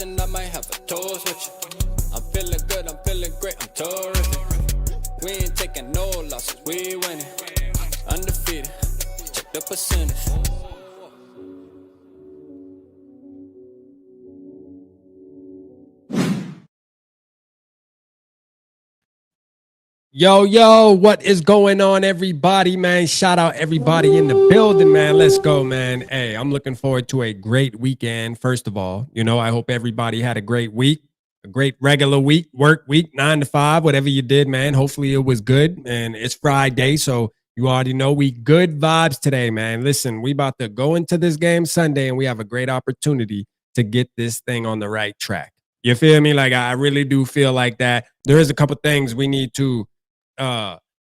I might have a toast with you. I'm feeling good, I'm feeling great, I'm terrific. We ain't taking no losses, we winning. Undefeated, check the percentage. Yo, what is going on, everybody, man? Shout out everybody in the building, man. Let's go, man. Hey, I'm looking forward to a great weekend. First of all, I hope everybody had a great week, a great regular week, work week, 9 to 5, whatever you did, man. Hopefully it was good. And it's Friday, so you already know we good vibes today, man. Listen, we about to go into this game Sunday, and we have a great opportunity to get this thing on the right track. You feel me? Like, I really do feel like that. There is a couple things we need to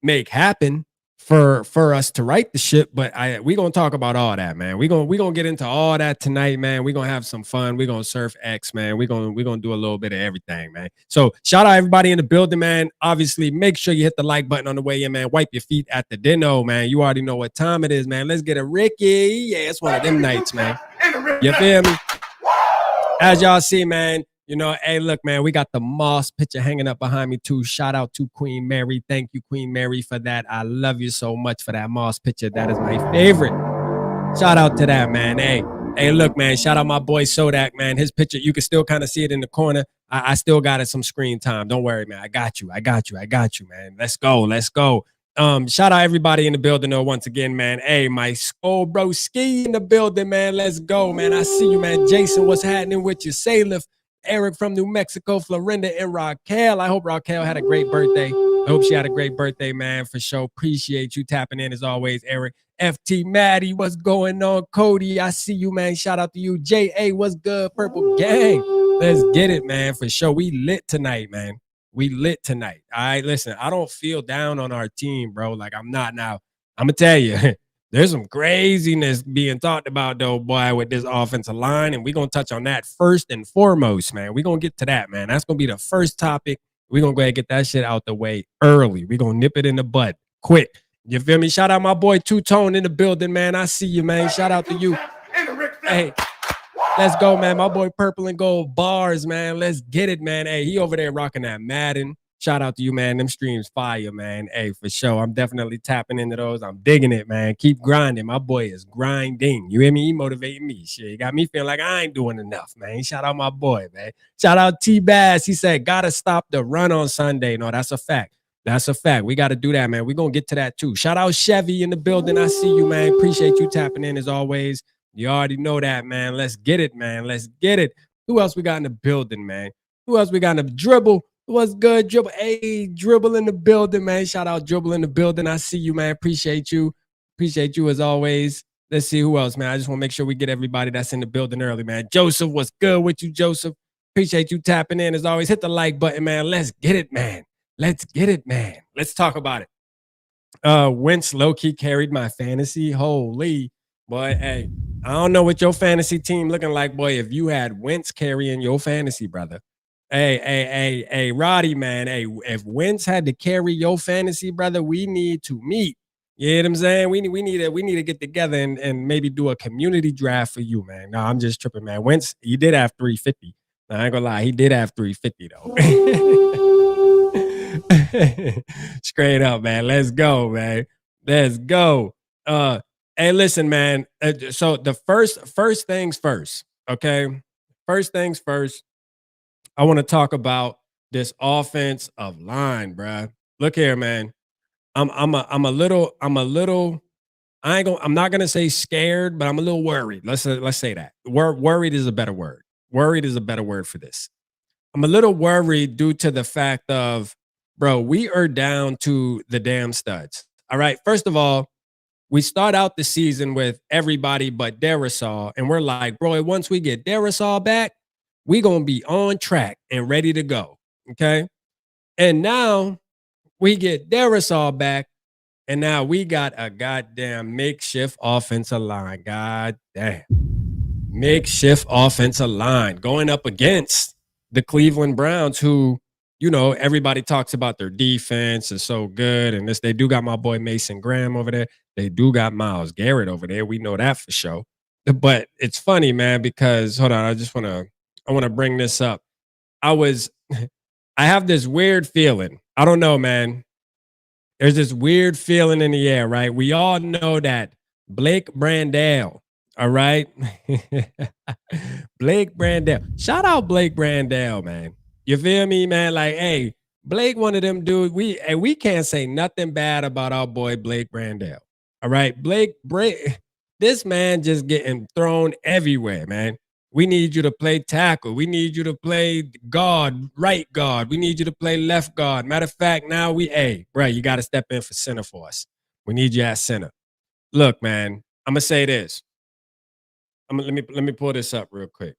make happen for us to write the ship, but we gonna talk about all that, man. We gonna get into all that tonight, man. We gonna have some fun. We gonna surf X, man. We gonna do a little bit of everything, man. So shout out everybody in the building, man. Obviously, make sure you hit the like button on the way in, man. Wipe your feet at the dinner, man. You already know what time it is, man. Let's get a Ricky. Yeah, it's one of them nights, man. You feel me? As y'all see, man. Hey, look, man, we got the Moss picture hanging up behind me, too. Shout out to Queen Mary. Thank you, Queen Mary, for that. I love you so much for that Moss picture. That is my favorite. Shout out to that, man. Hey, look, man, shout out my boy Sodak, man. His picture, you can still kind of see it in the corner. I still got it some screen time. Don't worry, man. I got you, man. Let's go. Shout out everybody in the building, though, once again, man. Hey, my Skull Bro Ski in the building, man. Let's go, man. I see you, man. Jason, what's happening with you? Salif, Eric from New Mexico, Florinda, and Raquel. I hope Raquel had a great birthday. I hope she had a great birthday, man, for sure. Appreciate you tapping in as always, Eric. FT Maddie, what's going on? Cody, I see you, man. Shout out to you. JA, what's good? Purple Gang. Let's get it, man, for sure. We lit tonight, man. We lit tonight. All right, listen, I don't feel down on our team, bro. Like, I'm not now. I'm going to tell you. There's some craziness being talked about, though, boy, with this offensive line, and we're going to touch on that first and foremost, man. We're going to get to that, man. That's going to be the first topic. We're going to go ahead and get that shit out the way early. We're going to nip it in the bud quick. You feel me? Shout out my boy Two-Tone in the building, man. I see you, man. Shout out to you. Hey, let's go, man. My boy Purple and Gold Bars, man. Let's get it, man. Hey, he over there rocking that Madden. Shout out to you, man. Them streams fire, man. Hey, for sure. I'm definitely tapping into those. I'm digging it, man. Keep grinding. My boy is grinding. You hear me? He motivating me. Shit, he got me feeling like I ain't doing enough, man. Shout out my boy, man. Shout out T-Bass. He said, gotta stop the run on Sunday. No, that's a fact. That's a fact. We got to do that, man. We're going to get to that, too. Shout out Chevy in the building. I see you, man. Appreciate you tapping in as always. You already know that, man. Let's get it, man. Let's get it. Who else we got in the building, man? Who else we got in the dribble? What's good, Dribble? Hey, Dribble in the building, man. Shout out Dribble in the building. I see you, man. Appreciate you. Appreciate you as always. Let's see who else, man. I just want to make sure we get everybody that's in the building early, man. Joseph, what's good with you, Joseph? Appreciate you tapping in as always. Hit the like button, man. Let's get it, man. Let's get it, man. Let's talk about it. Wentz low-key carried my fantasy. Holy, boy, hey. I don't know what your fantasy team looking like, boy, if you had Wentz carrying your fantasy, brother. Hey, Roddy, man. Hey, if Wentz had to carry your fantasy, brother, we need to meet. You know what I'm saying? We need to get together and maybe do a community draft for you, man. No, I'm just tripping, man. Wentz, he did have 350. I ain't gonna lie, he did have 350 though. Straight up, man. Let's go, man. Let's go. Hey, listen, man. So the first things first, okay? First things first. I want to talk about this offensive line, bruh. Look here, man. I'm a little. I'm not gonna say scared, but I'm a little worried. Let's say that. Worried is a better word. Worried is a better word for this. I'm a little worried due to the fact of, bro, we are down to the damn studs. All right. First of all, we start out the season with everybody but Darrisaw, and we're like, bro, once we get Darrisaw back, we gonna be on track and ready to go. Okay. And now we get Darrisaw back, and now we got a goddamn makeshift offensive line. God damn. Makeshift offensive line going up against the Cleveland Browns, who, everybody talks about their defense is so good. And they do got my boy Mason Graham over there. They do got Myles Garrett over there. We know that for sure. But it's funny, man, because hold on, I just want to I want to bring this up. I was, I have this weird feeling. I don't know, man. There's this weird feeling in the air, right? We all know that Blake Brandel, all right? Blake Brandel. Shout out Blake Brandel, man. You feel me, man? Like, hey, Blake, one of them dudes. We can't say nothing bad about our boy Blake Brandel. All right. This man just getting thrown everywhere, man. We need you to play tackle. We need you to play guard, right guard. We need you to play left guard. Matter of fact, now hey, bro, you got to step in for center for us. We need you at center. Look, man, I'm gonna say this. Let me pull this up real quick.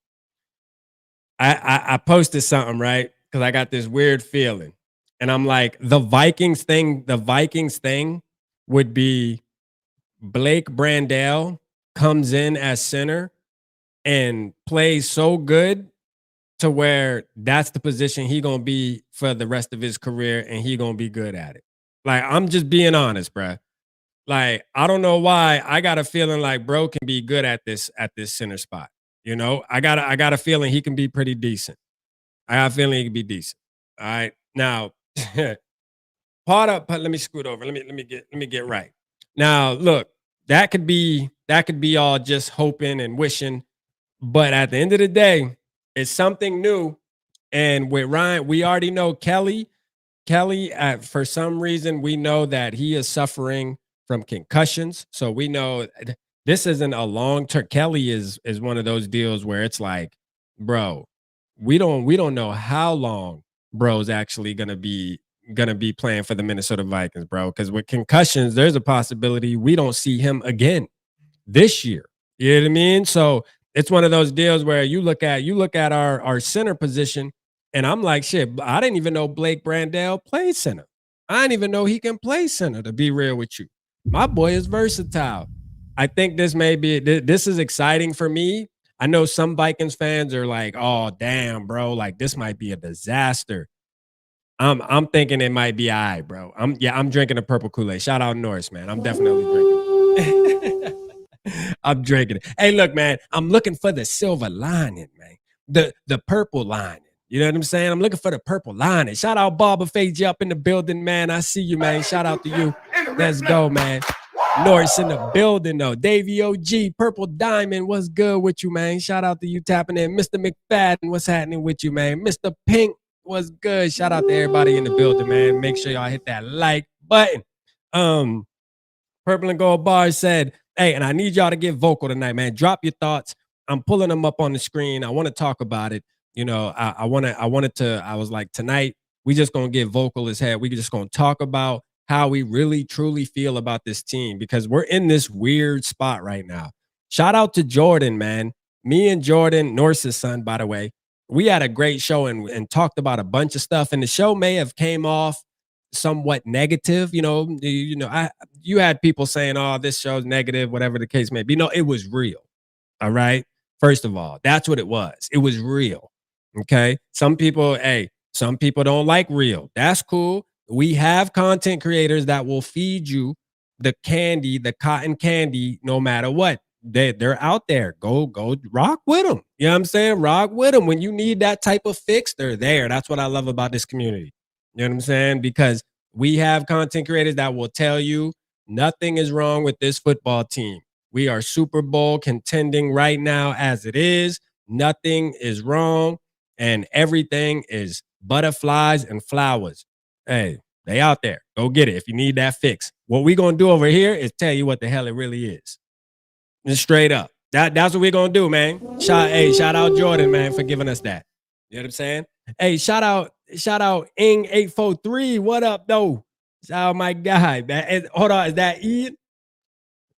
I posted something, right? Because I got this weird feeling. And I'm like, the Vikings thing would be Blake Brandel comes in as center and plays so good to where that's the position he gonna be for the rest of his career, and he gonna be good at it. Like, I'm just being honest, bruh. Like, I don't know why. I got a feeling like bro can be good at this center spot. You know, I got a feeling he can be pretty decent. I got a feeling he can be decent. All right. Now, let me scoot over. Let me get right. Now, look, that could be all just hoping and wishing, but at the end of the day, it's something new. And with Ryan, we already know Kelly, for some reason, we know that he is suffering from concussions. So we know this isn't a long term. Kelly is one of those deals where it's like, bro, we don't know how long bro's actually gonna be playing for the Minnesota Vikings, bro. Because with concussions, there's a possibility we don't see him again this year. You know what I mean? So it's one of those deals where you look at our center position, and I'm like, shit, I didn't even know Blake Brandel plays center. I didn't even know he can play center, to be real with you. My boy is versatile. I think this is exciting for me. I know some Vikings fans are like, oh, damn, bro, like this might be a disaster. I'm thinking it might be all right, bro. I'm drinking a purple Kool-Aid. Shout out Norris, man. I'm definitely drinking. I'm drinking it. Hey, look, man, I'm looking for the silver lining, man. The purple lining. You know what I'm saying? I'm looking for the purple lining. Shout out Barber Fade up in the building, man. I see you, man. Shout out to you. Let's go, man. Norris in the building, though. Davey OG, Purple Diamond, what's good with you, man? Shout out to you tapping in. Mr. McFadden, what's happening with you, man? Mr. Pink, what's good? Shout out to everybody in the building, man. Make sure y'all hit that like button. Purple and Gold Bars said, hey, and I need y'all to get vocal tonight, man. Drop your thoughts. I'm pulling them up on the screen. I want to talk about it. You know, I was like, tonight, we just going to get vocal as hell. We just going to talk about how we really, truly feel about this team, because we're in this weird spot right now. Shout out to Jordan, man. Me and Jordan, Norse's son, by the way, we had a great show and talked about a bunch of stuff. And the show may have came off somewhat negative. You had people saying, oh, this show's negative, whatever the case may be. No, it was real. All right. First of all, that's what it was. It was real. Okay. Some people don't like real. That's cool. We have content creators that will feed you the candy, the cotton candy, no matter what. They're out there. Go rock with them. You know what I'm saying? Rock with them. When you need that type of fix, they're there. That's what I love about this community. You know what I'm saying? Because we have content creators that will tell you nothing is wrong with this football team. We are Super Bowl contending right now as it is. Nothing is wrong, and everything is butterflies and flowers. Hey, they out there. Go get it if you need that fix. What we going to do over here is tell you what the hell it really is. Just straight up. That's what we're going to do, man. Shout out Jordan, man, for giving us that. You know what I'm saying? Hey, shout out Ing843. What up, though? Shout out my guy, man. Hold on, is that Ian?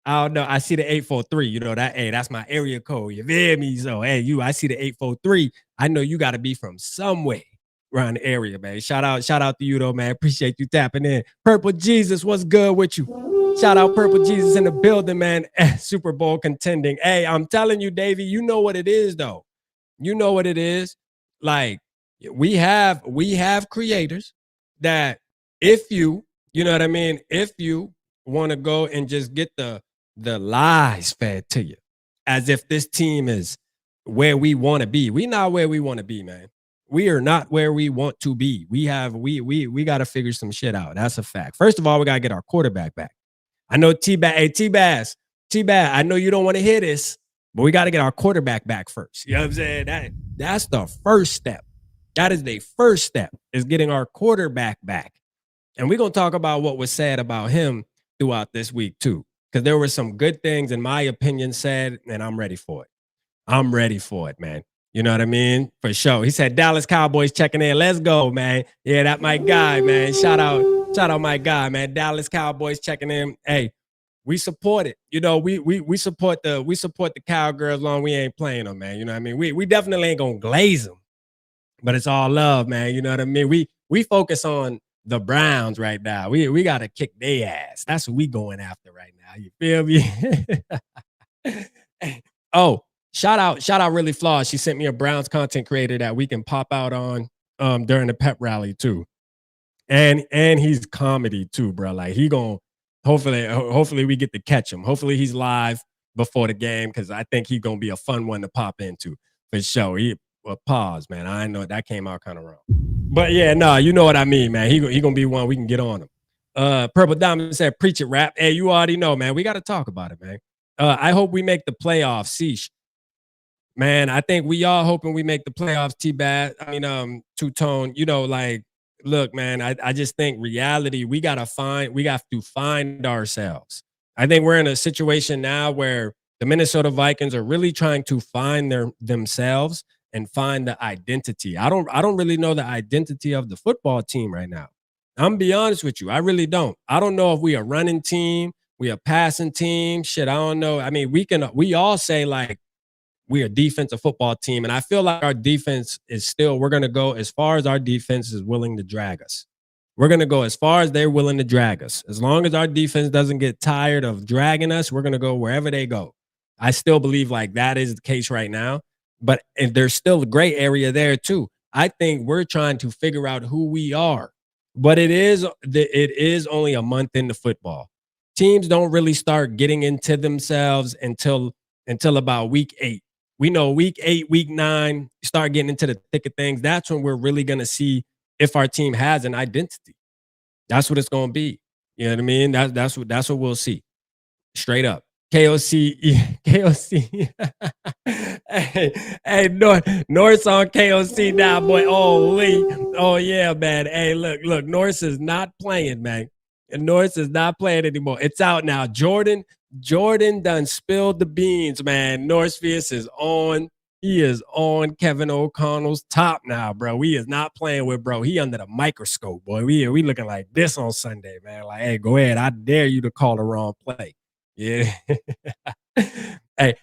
I don't know. I see the 843. You know that. Hey, that's my area code. You feel me? So, hey, I see the 843. I know you got to be from somewhere around the area, man. Shout out to you, though, man. Appreciate you tapping in. Purple Jesus, what's good with you? Shout out Purple Jesus in the building, man. Super Bowl contending. Hey, I'm telling you, Davey, you know what it is, though. You know what it is. Like, we have creators that if you know what I mean, if you want to go and just get the lies fed to you as if this team is where we want to be. We not where we want to be, man. We are not where we want to be. We got to figure some shit out. That's a fact. First of all, we got to get our quarterback back. I know T-Bass, I know you don't want to hear this, but we got to get our quarterback back first. You know what I'm saying? That's the first step. That is the first step, is getting our quarterback back. And we're going to talk about what was said about him throughout this week too, because there were some good things, in my opinion, said, and I'm ready for it. I'm ready for it, man. You know what I mean? For sure. He said, Dallas Cowboys checking in. Let's go, man. Yeah, that my guy, man. Shout out my guy, man. Dallas Cowboys checking in. Hey, we support it. You know, we support the Cowgirls long we ain't playing them, man. You know what I mean? We definitely ain't gonna glaze them, but it's all love, man. You know what I mean? We focus on the Browns right now. We gotta kick their ass. That's what we going after right now. You feel me? Oh, shout out Really Flawed. She sent me a Browns content creator that we can pop out on during the pep rally too. And he's comedy too, bro. Like he gonna hopefully we get to catch him. Hopefully he's live before the game, because I think he's gonna be a fun one to pop into for sure. Pause, man. I know that came out kind of wrong. But yeah, no, you know what I mean, man. He gonna be one we can get on him. Purple Diamond said, preach it, rap. Hey, you already know, man. We got to talk about it, man. I hope we make the playoffs. Sheesh. Man, I think we all hoping we make the playoffs, T-Bad. I mean, Two-Tone, you know, like, look, man, I just think reality, we have to find ourselves. I think we're in a situation now where the Minnesota Vikings are really trying to find themselves and find the identity. I don't really know the identity of the football team right now. I'm gonna be honest with you. I really don't. I don't know if we a running team, we a passing team. Shit, I don't know. I mean, we all say like we're a defensive football team, and I feel like our defense is still, we're gonna go as far as our defense is willing to drag us. We're gonna go as far as they're willing to drag us. As long as our defense doesn't get tired of dragging us, we're gonna go wherever they go. I still believe like that is the case right now, but there's still a gray area there too. I think we're trying to figure out who we are, but it is only a month into football. Teams don't really start getting into themselves until about week 8. We know week 8, week 9, start getting into the thick of things. That's when we're really going to see if our team has an identity. That's what it's going to be. You know what I mean? That's what we'll see. Straight up. KOC. hey, Norris on KOC now, boy. Oh yeah, man. Hey, look, Norris is not playing, man. And Norris is not playing anymore. It's out now. Jordan done spilled the beans, man. Norris Fierce is on. He is on Kevin O'Connell's top now, bro. He is not playing with bro. He under the microscope, boy. We looking like this on Sunday, man. Like, hey, go ahead. I dare you to call the wrong play. Yeah. Hey,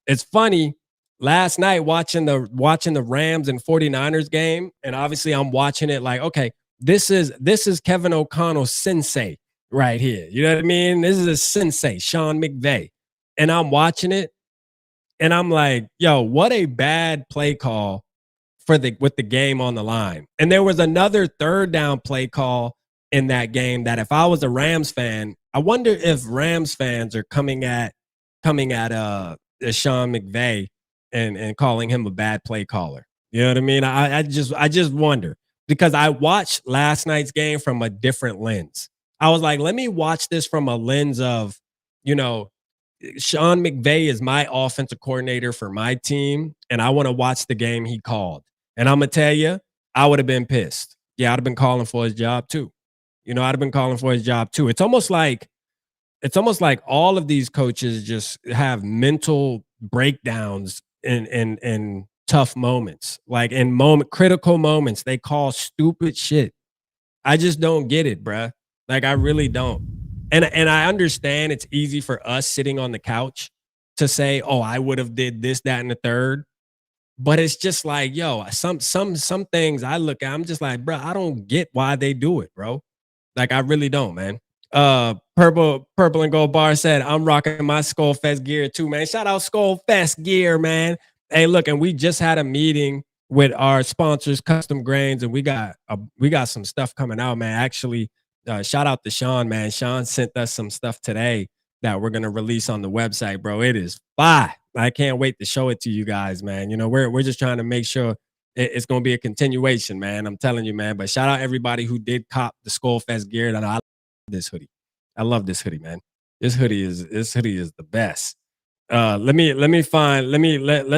it's funny. Last night watching the Rams and 49ers game, and obviously I'm watching it like, okay, this is Kevin O'Connell's sensei right here. You know what I mean? This is a sensei, Sean McVay. And I'm watching it, and I'm like, yo, what a bad play call with the game on the line. And there was another third down play call in that game that if I was a Rams fan, I wonder if Rams fans are coming at Sean McVay and calling him a bad play caller. You know what I mean? I just wonder, because I watched last night's game from a different lens. I was like, let me watch this from a lens of, you know, Sean McVay is my offensive coordinator for my team, and I want to watch the game he called. And I'm gonna tell you, I would have been pissed. Yeah, I'd have been calling for his job too. You know, I'd have been calling for his job too. It's almost like all of these coaches just have mental breakdowns in tough moments, like in critical moments. They call stupid shit. I just don't get it, bruh. Like, I really don't. And I understand it's easy for us sitting on the couch to say, oh, I would have did this, that, and the third. But it's just like, yo, some things I look at, I'm just like, bro, I don't get why they do it, bro. Like, I really don't, man. Purple and Gold Bar said, I'm rocking my Skull Fest gear too, man. Shout out Skull Fest gear, man. Hey, look, and we just had a meeting with our sponsors, Custom Grains, and we got some stuff coming out, man. Actually, shout out to Sean, man. Sean sent us some stuff today that we're gonna release on the website, bro. It is fire. I can't wait to show it to you guys, man. You know, we're just trying to make sure it's going to be a continuation, man. I'm telling you, man. But shout out everybody who did cop the Skull Fest gear. And I love this hoodie. I love this hoodie, man. This hoodie is the best. Let's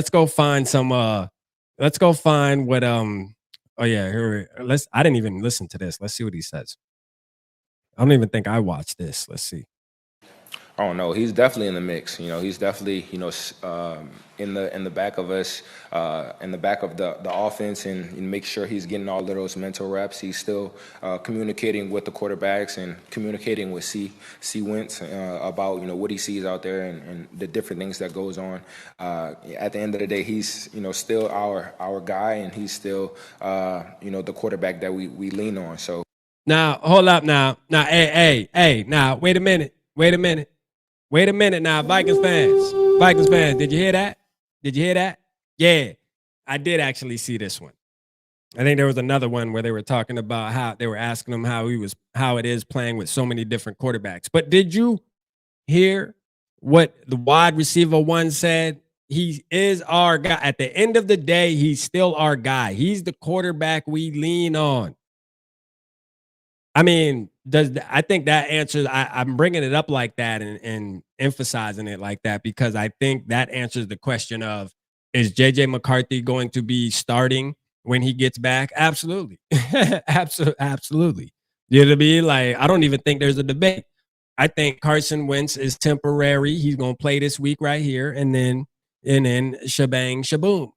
go find some let's go find what oh yeah, here I didn't even listen to this. Let's see what he says. I don't even think I watched this. Let's see. I don't know. He's definitely in the mix. He's definitely in the back of us, in the back of the offense, and make sure he's getting all of those mental reps. He's still communicating with the quarterbacks and communicating with C Wentz about what he sees out there and the different things that goes on. At the end of the day, he's still our guy, and he's still the quarterback that we lean on. So now hold up now hey now wait a minute now, Vikings fans, did you hear that? Yeah, I did actually see this one. I think there was another one where they were talking about how they were asking him how it is playing with so many different quarterbacks. But did you hear what the wide receiver one said? He is our guy. At the end of the day, he's still our guy. He's the quarterback we lean on. I mean, I think that answers. I'm bringing it up like that and emphasizing it like that because I think that answers the question of, is JJ McCarthy going to be starting when he gets back? Absolutely. Absolutely. You know what I mean? Like, I don't even think there's a debate. I think Carson Wentz is temporary. He's going to play this week right here, and then shabang shaboom.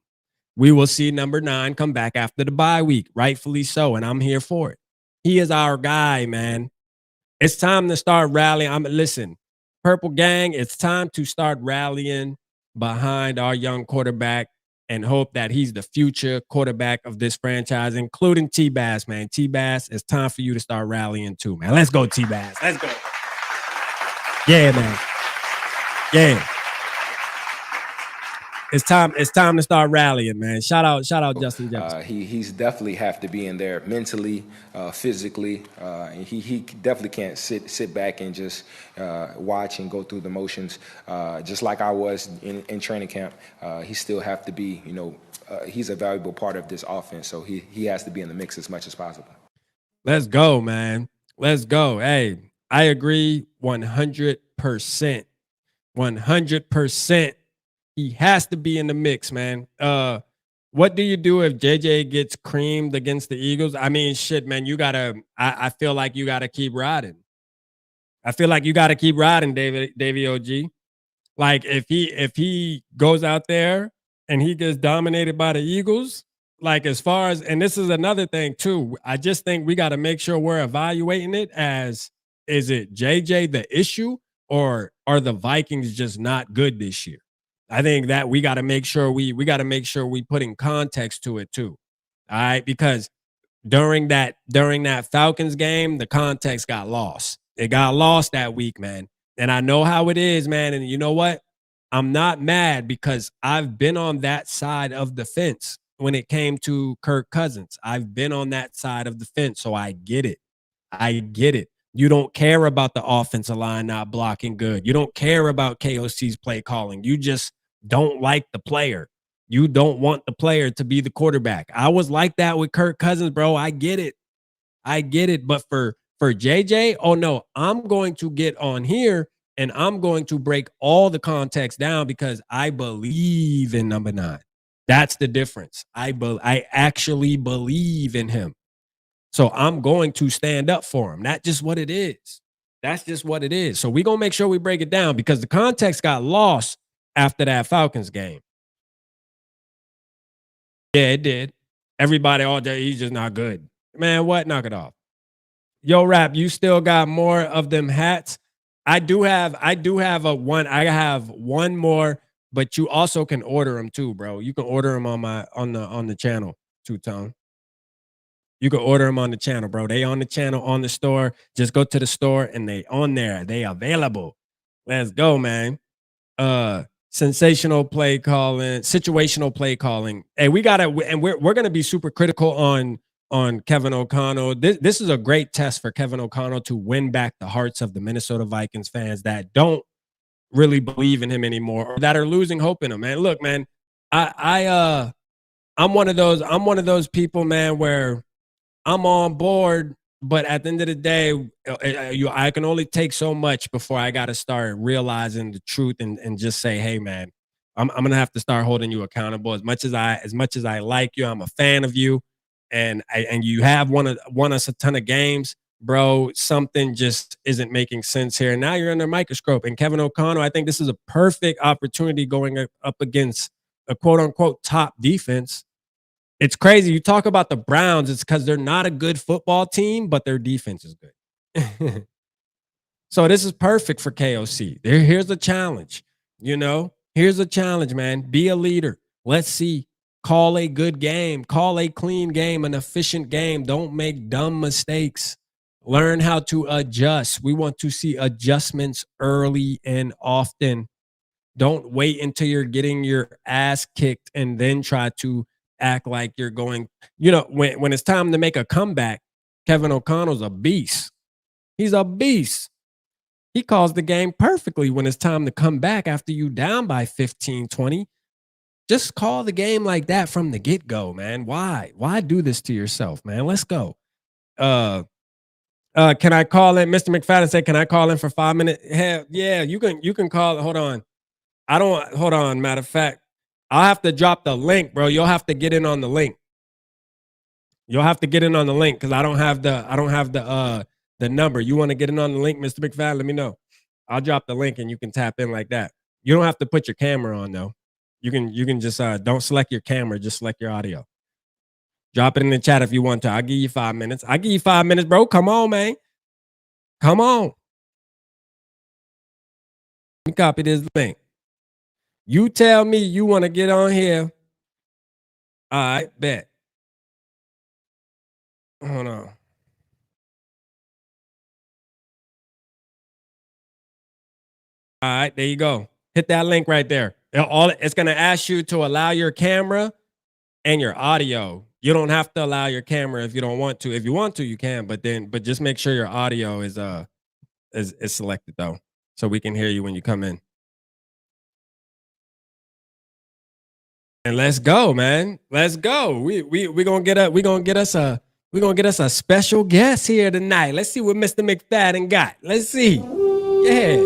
We will see number 9 come back after the bye week, rightfully so, and I'm here for it. He is our guy, man. It's time to start rallying. Listen, Purple Gang, it's time to start rallying behind our young quarterback and hope that he's the future quarterback of this franchise, including T-Bass, man. T-Bass, it's time for you to start rallying too, man. Let's go, T-Bass. Let's go. Yeah, man. Yeah. It's time to start rallying, man. Shout out Justin Jefferson. He's definitely have to be in there mentally, physically. And he definitely can't sit back and just watch and go through the motions. Just like I was in training camp, he still have to be, he's a valuable part of this offense. So he has to be in the mix as much as possible. Let's go, man. Let's go. Hey, I agree 100%. 100%. He has to be in the mix, man. What do you do if JJ gets creamed against the Eagles? I mean, shit, man, I feel like you gotta keep riding. I feel like you gotta keep riding, Davey OG. Like if he goes out there and he gets dominated by the Eagles, like as far as, and this is another thing too, I just think we got to make sure we're evaluating it as, is it JJ the issue or are the Vikings just not good this year? I think that we got to make sure we putting context to it too. All right, because during that Falcons game, the context got lost. It got lost that week, man. And I know how it is, man. And you know what? I'm not mad because I've been on that side of the fence when it came to Kirk Cousins. I've been on that side of the fence, so I get it. I get it. You don't care about the offensive line not blocking good. You don't care about KOC's play calling. You just don't like the player. You don't want the player to be the quarterback. I was like that with Kirk Cousins, bro. I get it. But for JJ, oh no, I'm going to get on here and I'm going to break all the context down because I believe in number 9. That's the difference. I actually believe in him. So I'm going to stand up for him. That's just what it is. That's just what it is. So we're going to make sure we break it down because the context got lost after that Falcons game. Yeah, it did. Everybody all day, he's just not good. Man, what? Knock it off. Yo, Rap, you still got more of them hats? I have one more, but you also can order them too, bro. You can order them on the channel, Two-Tone. You can order them on the channel, bro. They on the channel, on the store. Just go to the store and they on there. They available. Let's go, man. Sensational play calling, situational play calling. Hey, we gotta, and we're gonna be super critical on Kevin O'Connell. This is a great test for Kevin O'Connell to win back the hearts of the Minnesota Vikings fans that don't really believe in him anymore, or that are losing hope in him, man. Look, man, I'm one of those people, man, where I'm on board, but at the end of the day, I can only take so much before I got to start realizing the truth and just say, hey, man, I'm gonna have to start holding you accountable. As much as I like you, I'm a fan of you, and you have won us a ton of games, bro. Something just isn't making sense here. And now you're under a microscope. And Kevin O'Connell, I think this is a perfect opportunity going up against a quote unquote top defense. It's crazy. You talk about the Browns, it's because they're not a good football team, but their defense is good. So this is perfect for KOC. Here's a challenge. Here's a challenge, man. Be a leader. Let's see. Call a good game. Call a clean game, an efficient game. Don't make dumb mistakes. Learn how to adjust. We want to see adjustments early and often. Don't wait until you're getting your ass kicked and then try to act like you're going. When it's time to make a comeback, Kevin O'Connell's a beast. He's a beast. He calls the game perfectly when it's time to come back after you down by 15, 20. Just call the game like that from the get-go, man. Why? Why do this to yourself, man? Let's go. Can I call in? Mr. McFadden said, can I call in for 5 minutes? Hell, yeah, you can call. Hold on. Hold on. Matter of fact, I'll have to drop the link, bro. You'll have to get in on the link. You'll have to get in on the link because I don't have the number. You want to get in on the link, Mr. McFadden? Let me know. I'll drop the link and you can tap in like that. You don't have to put your camera on though. You can just don't select your camera, just select your audio. Drop it in the chat if you want to. I'll give you 5 minutes. I'll give you 5 minutes, bro. Come on, man. Come on. Let me copy this link. You tell me you want to get on here. All right, bet. Hold on. All right, there you go. Hit that link right there. It's going to ask you to allow your camera and your audio. You don't have to allow your camera if you don't want to. If you want to, you can, but just make sure your audio is selected though, so we can hear you when you come in. And let's go, man. Let's go. We're gonna get us a special guest here tonight. Let's see what Mr. McFadden got. Let's see. Yeah.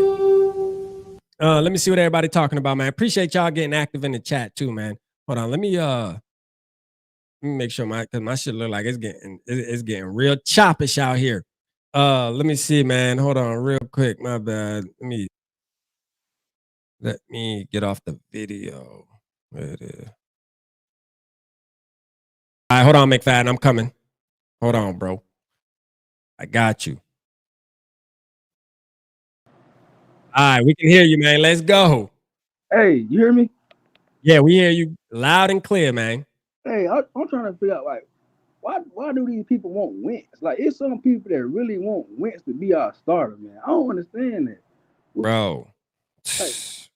Let me see what everybody talking about, man. Appreciate y'all getting active in the chat too, man. Hold on, let me make sure my shit look like it's getting real choppish out here. Let me see, man. Hold on, real quick. My bad. Let me get off the video. Where it is. All right, hold on, McFadden. I'm coming. Hold on, bro. I got you. All right, we can hear you, man. Let's go. Hey, you hear me? Yeah, we hear you loud and clear, man. Hey, I'm trying to figure out, like, why do these people want Wentz? Like, it's some people that really want Wentz to be our starter, man. I don't understand that. Bro. Like,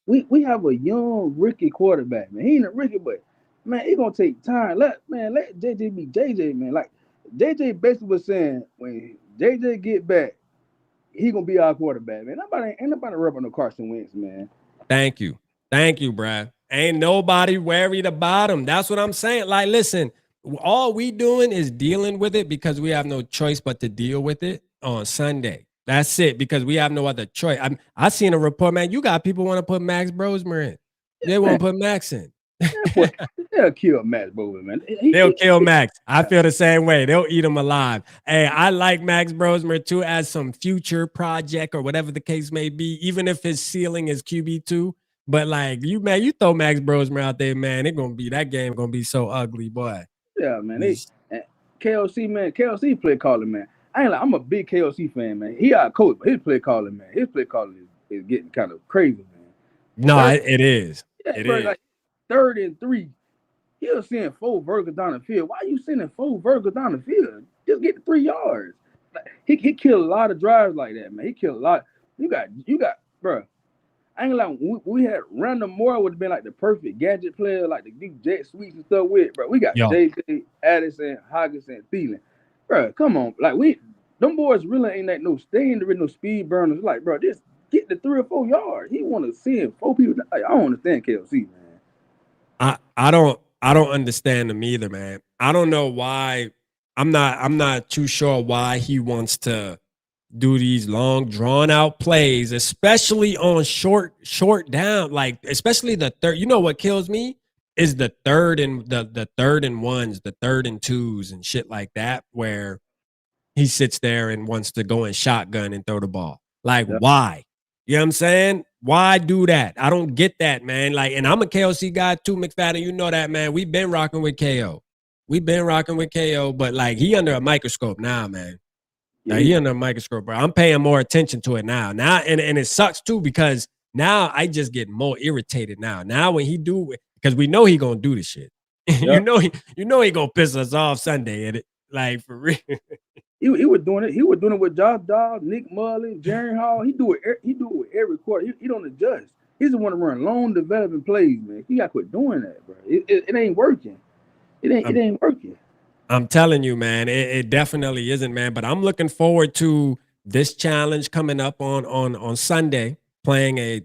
we have a young rookie quarterback, man. He ain't a rookie, but, man, it's going to take time. Let JJ be JJ, man. Like, JJ basically was saying, when JJ get back, he going to be our quarterback, man. Ain't nobody rubbing no Carson Wentz, man. Thank you, Brad. Ain't nobody worried about him. That's what I'm saying. Like, listen, all we doing is dealing with it because we have no choice but to deal with it on Sunday. That's it, because we have no other choice. I seen a report, man. You got people want to put Max Brosmer in. They want to put Max in. They'll kill Max Brosmer, man. They'll kill Max. I feel the same way. They'll eat him alive. Hey, I like Max Brosmer too as some future project or whatever the case may be, even if his ceiling is QB2. But like you throw Max Brosmer out there, man, that game gonna be so ugly, boy. Yeah, man. KLC, man. KLC play calling, man. I'm a big KLC fan, man. He our coach, but his play calling, man. His play calling is getting kind of crazy, man. No, it is. Yeah, it is. Is. Like 3rd and 3. He was sending 4 verticals down the field. Why are you sending 4 verticals down the field? Just get the 3 yards. Like, he killed a lot of drives like that, man. He killed a lot. You got, bro. I ain't gonna lie, we had Randall Moore would have been like the perfect gadget player, like the big jet sweeps and stuff with, bro. We got JJ, Addison, Hockenson, Thielen. Bro, come on. Like, them boys really ain't like no speed burners. Like, bro, get the 3 or 4 yards. He want to send 4 people. Like, I don't understand KLC, man. I don't understand him either, man. I don't know why. I'm not too sure why he wants to do these long drawn out plays, especially on short down, like especially the third. You know what kills me is the third and the third and ones, the third and twos and shit like that, where he sits there and wants to go in shotgun and throw the ball. Like, Yeah. why? You know what I'm saying? Why do that? I don't get that, man. Like, and I'm a KOC guy too, McFadden. You know that, man. We've been rocking with KO. We've been rocking with KO, but like he under a microscope now, man. Now he under a microscope, bro. I'm paying more attention to it now. Now, and it sucks too, because now I just get more irritated now. Now when he do, because we know he gonna do the shit. Yep. you know he gonna piss us off Sunday, and it like for real. He was doing it. He was doing it with Josh Dobbs, Nick Mullins, Jerry Hall. He do it. He do it with every quarter. He don't adjust. He's the one to run long developing plays, man. He got to quit doing that, bro. It ain't working. It ain't working. I'm telling you, man, it definitely isn't, man. But I'm looking forward to this challenge coming up on Sunday, playing a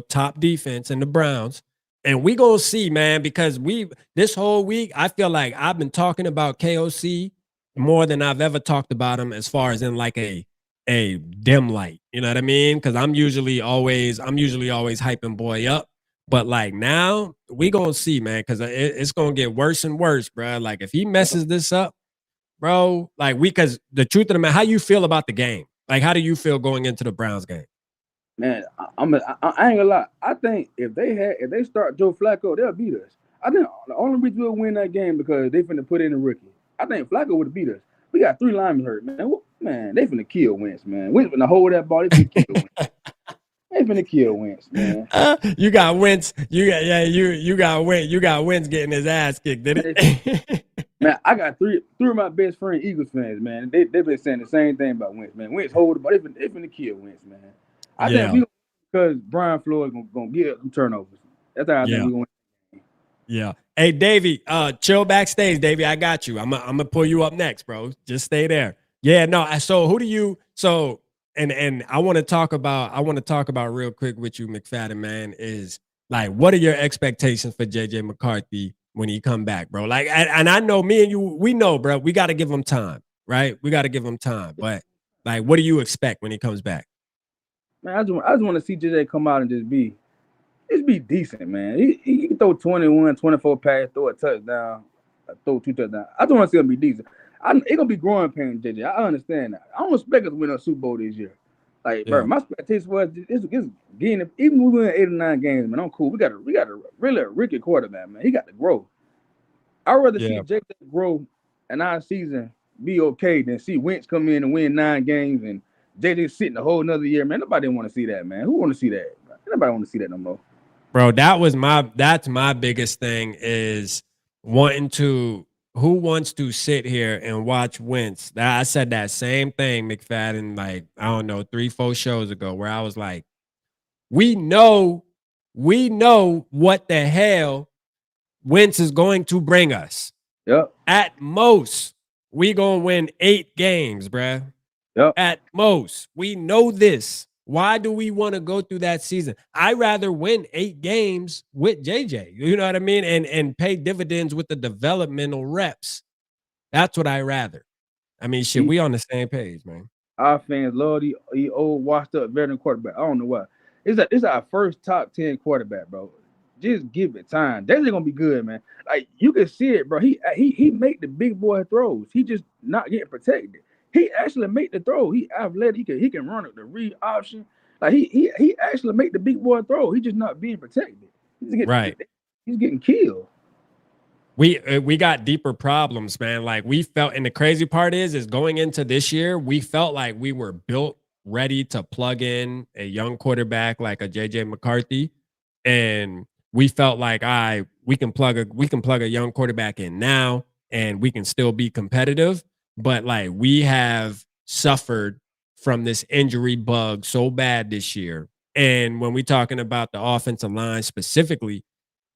top defense in the Browns. And we gonna see, man, because this whole week, I feel like I've been talking about KOC more than I've ever talked about him, as far as in like a dim light. You know what I mean? Because I'm usually always hyping boy up. But like now, we gonna see, man, because it's gonna get worse and worse, bro. Like if he messes this up, bro, like because the truth of the matter, how you feel about the game? Like how do you feel going into the Browns game? Man, I ain't gonna lie. I think if they start Joe Flacco, they'll beat us. I think the only reason we'll win that game because they finna put in a rookie. I think Flacco would have beat us. We got 3 linemen hurt, man. Man, they finna kill Wentz, man. Wentz finna hold that ball. They finna kill Wentz. They finna kill Wentz, man. You got Wentz. You got Wentz. You got Wentz getting his ass kicked, did it? Man, I got three of my best friend Eagles fans, man. They've been saying the same thing about Wentz, man. Wentz hold the ball. They finna kill Wentz, man. I think we because Brian Floyd gonna get some turnovers. That's how I think we're gonna win. Yeah. Hey, Davey, chill backstage, Davey. I got you. I'm gonna pull you up next, bro. Just stay there. Yeah, no. So who do you and I want to talk about real quick with you, McFadden, man, is like what are your expectations for JJ McCarthy when he come back, bro? Like and I know me and you, we know, bro, we gotta give him time, right? We gotta give him time. But like what do you expect when he comes back? Man, I just want to see JJ come out and just be decent, man. He can throw 21, 24 pass, throw a touchdown, throw 2 touchdowns. I just want to see him be decent. It's gonna be growing pain, JJ. I understand that. I don't expect us to win a Super Bowl this year. Like, bro, my expectation was it's getting even we win 8 or 9 games, man. I'm cool. We got a really a rookie quarterback, man. He got to grow. I'd rather see JJ grow and our season be okay than see Wentz come in and win 9 games and JJ sitting a whole nother year, man. Nobody want to see that, man. Who want to see that? Nobody want to see that no more. Bro, that's my biggest thing is who wants to sit here and watch Wentz? I said that same thing, McFadden, like, I don't know, 3-4 shows ago, where I was like, we know what the hell Wentz is going to bring us. Yep. At most, we gonna win 8 games, bruh. Yep. At most. We know this. Why do we want to go through that season? I'd rather win 8 games with JJ. You know what I mean? And pay dividends with the developmental reps. That's what I'd rather. I mean, shit, we on the same page, man. Our fans love the old washed up veteran quarterback. I don't know why. It's our first top 10 quarterback, bro. Just give it time. JJ gonna be good, man. Like you can see it, bro. He make the big boy throws. He just not getting protected. He actually make the throw. He athletic. He can run the read option. Like he actually make the big boy throw. He just not being protected. He's getting killed. We got deeper problems, man. Like we felt, and the crazy part is going into this year, we felt like we were built ready to plug in a young quarterback like a JJ McCarthy, and we felt like we can plug a young quarterback in now, and we can still be competitive. But like we have suffered from this injury bug so bad this year. And when we're talking about the offensive line specifically,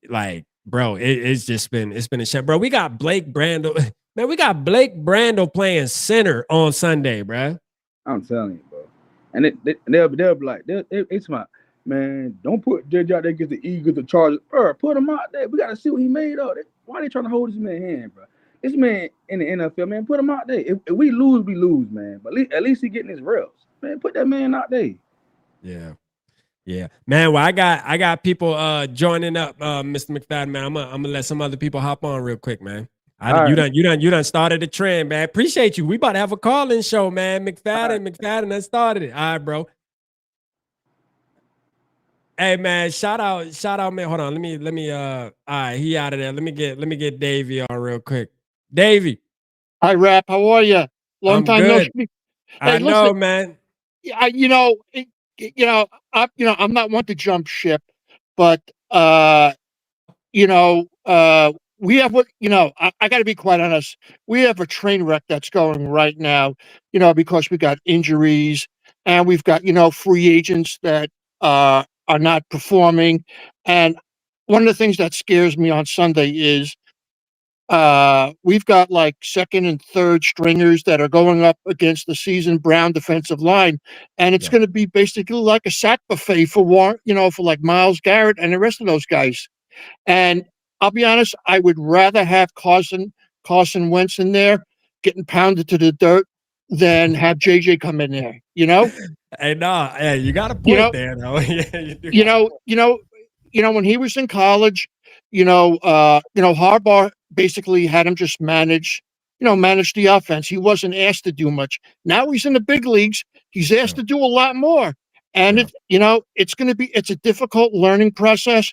like, bro, it's been a shame. Bro, we got Blake Brandel. Man, we got Blake Brandel playing center on Sunday, bro. I'm telling you, bro. And they'll be like, it's my man. Don't put Judge out there against the Eagles, the Chargers. Bro, put him out there. We gotta see what he made of. Why they trying to hold this man hand, bro? This man in the NFL, man, put him out there. If we lose, we lose, man. But at least he getting his reps, man. Put that man out there. Yeah. Yeah, man. Well, I got people joining up, Mr. McFadden, man. I'm gonna let some other people hop on real quick, man. You done started the trend, man. Appreciate you. We about to have a call-in show, man. McFadden done started it. All right, bro. Hey, man. Shout out, man. Hold on. Let me. All right, he out of there. Let me get Davey on real quick. Davey. Hi, Rap. How are you? Long time no speak. Hey, I know, man. I'm not one to jump ship, but we have I got to be quite honest. We have a train wreck that's going right now, because we got injuries and we've got, free agents that are not performing. And one of the things that scares me on Sunday is we've got like second and third stringers that are going up against the seasoned Brown defensive line, and it's going to be basically like a sack buffet for for like Myles Garrett and the rest of those guys. And I'll be honest, I would rather have Carson Wentz in there getting pounded to the dirt than have JJ come in there. Hey, no, hey, you got a point there, though. When he was in college, Harbaugh basically had him just manage the offense. He wasn't asked to do much. Now he's in the big leagues. He's asked to do a lot more. And it's a difficult learning process.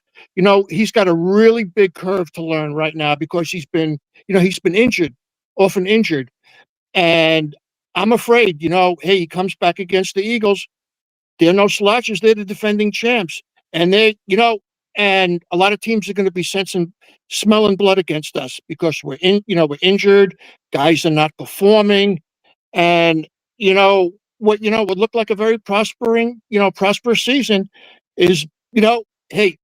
He's got a really big curve to learn right now because he's been injured, often injured. And I'm afraid, hey, he comes back against the Eagles. They're no slouches. They're the defending champs. And and a lot of teams are going to be smelling blood against us because we're injured. Guys are not performing, and what looked like a very prosperous season is hey,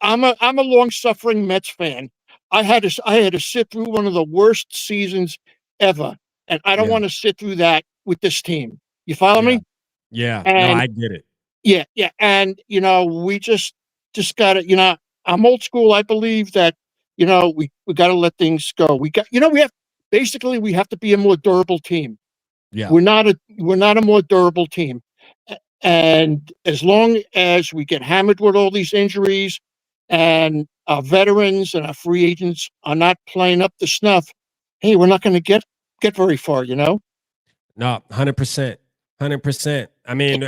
I'm a long-suffering Mets fan. I had to sit through one of the worst seasons ever, and I don't want to sit through that with this team. You follow me? Yeah. And, no, I get it. Yeah, and we just gotta, I'm old school. I believe that, we gotta let things go. We have to be a more durable team. Yeah. We're not a more durable team. And as long as we get hammered with all these injuries and our veterans and our free agents are not playing up to snuff, hey, we're not gonna get very far, No, 100%. 100%. I mean,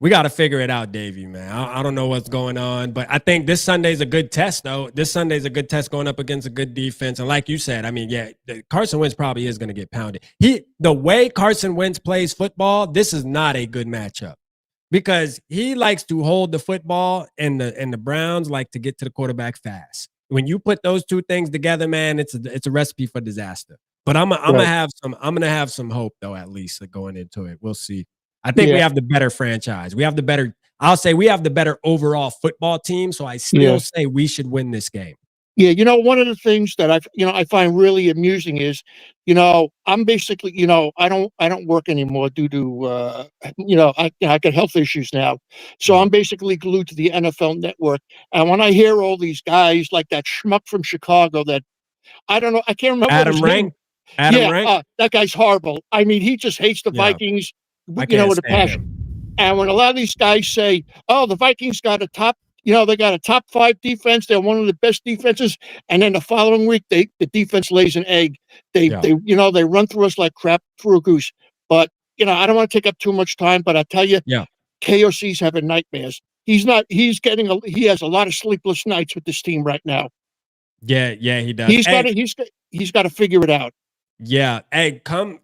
we got to figure it out, Davey, man. I don't know what's going on, but I think this Sunday's a good test, though. This Sunday's a good test going up against a good defense. And like you said, I mean, Carson Wentz probably is going to get pounded. The way Carson Wentz plays football, this is not a good matchup because he likes to hold the football and the Browns like to get to the quarterback fast. When you put those two things together, man, it's a recipe for disaster. But I'm gonna have some hope though, at least going into it. We'll see. I think we have the better franchise. We have the better overall football team. So I still say we should win this game. Yeah, one of the things that I find really amusing is, I'm basically, I don't work anymore due to I got health issues now. So I'm basically glued to the NFL network. And when I hear all these guys like that schmuck from Chicago that I don't know, I can't remember Adam Rank. That guy's horrible. I mean, he just hates the Vikings, with a passion. And when a lot of these guys say, "Oh, the Vikings got a top 5 defense. They're one of the best defenses," and then the following week, the defense lays an egg. They run through us like crap through a goose. But I don't want to take up too much time. But I tell you, KOC's having nightmares. He has a lot of sleepless nights with this team right now. Yeah, he does. He's got to figure it out. Yeah. Hey, come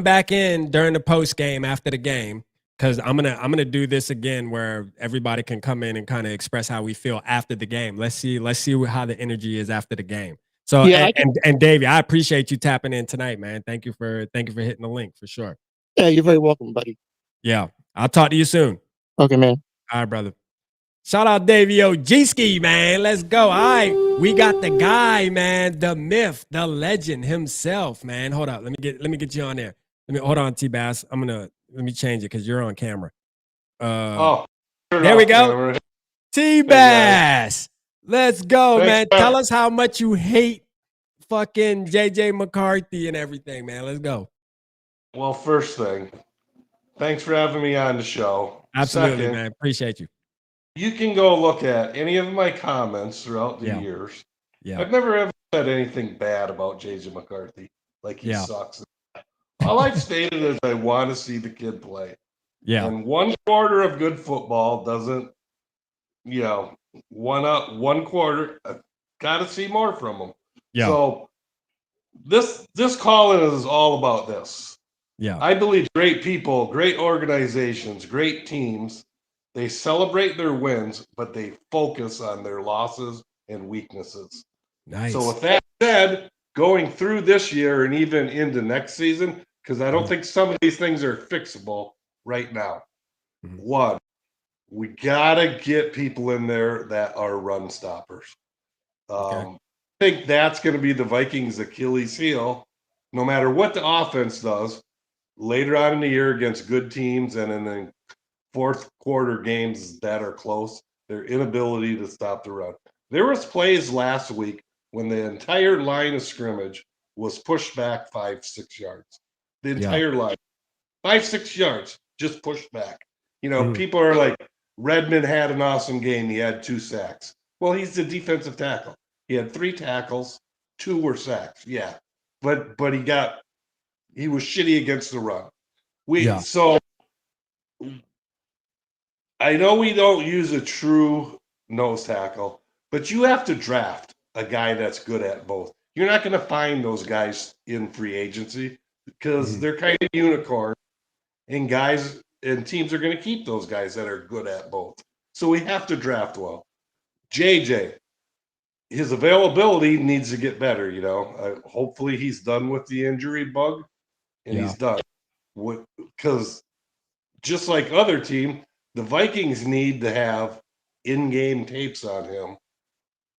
back in during the post game after the game, because I'm gonna do this again where everybody can come in and kind of express how we feel after the game. Let's see how the energy is after the game. So and Davey, I appreciate you tapping in tonight, man. Thank you for hitting the link for sure. Yeah, you're very welcome, buddy. Yeah, I'll talk to you soon. Okay, man. All right, brother. Shout out Davey O'G-ski, man. Let's go. All right. We got the guy, man, the myth, the legend himself, man. Hold up. Let me get you on there. hold on, T-Bass. Let me change it because you're on camera. Oh, there we go. camera. T-Bass. Let's go, Thanks, man. man. Tell us how much you hate fucking JJ McCarthy and everything, man. Let's go. Well, first thing, thanks for having me on the show. Absolutely, Second, man. Appreciate you. you can go look at any of my comments throughout the Yeah. years. Yeah. I've never ever said anything bad about JJ McCarthy, like he Yeah. sucks. All I've stated is I want to see the kid play. Yeah. And 1 quarter of good football doesn't, one quarter. I've got to see more from him. Yeah. So this call-in is all about this. Yeah. I believe great people, great organizations, great teams, they celebrate their wins, but they focus on their losses and weaknesses. Nice. So with that said, going through this year and even into next season, because I don't think some of these things are fixable right now. One, we gotta get people in there that are run stoppers. I think that's going to be the Vikings' Achilles heel, no matter what the offense does later on in the year against good teams and in the fourth quarter games that are close, their inability to stop the run. There was plays last week when the entire line of scrimmage was pushed back 5-6 yards. The entire line, 5-6 yards, just pushed back. People are like, Redmond had an awesome game. He had 2 sacks. Well, he's the defensive tackle. He had 3 tackles, 2 were sacks. Yeah, but he was shitty against the run. So I know we don't use a true nose tackle, but you have to draft a guy that's good at both. You're not going to find those guys in free agency because they're kind of unicorn, and guys and teams are going to keep those guys that are good at both. So we have to draft well. JJ, his availability needs to get better. Hopefully he's done with the injury bug, and he's done. Because just like other team, the Vikings need to have in-game tapes on him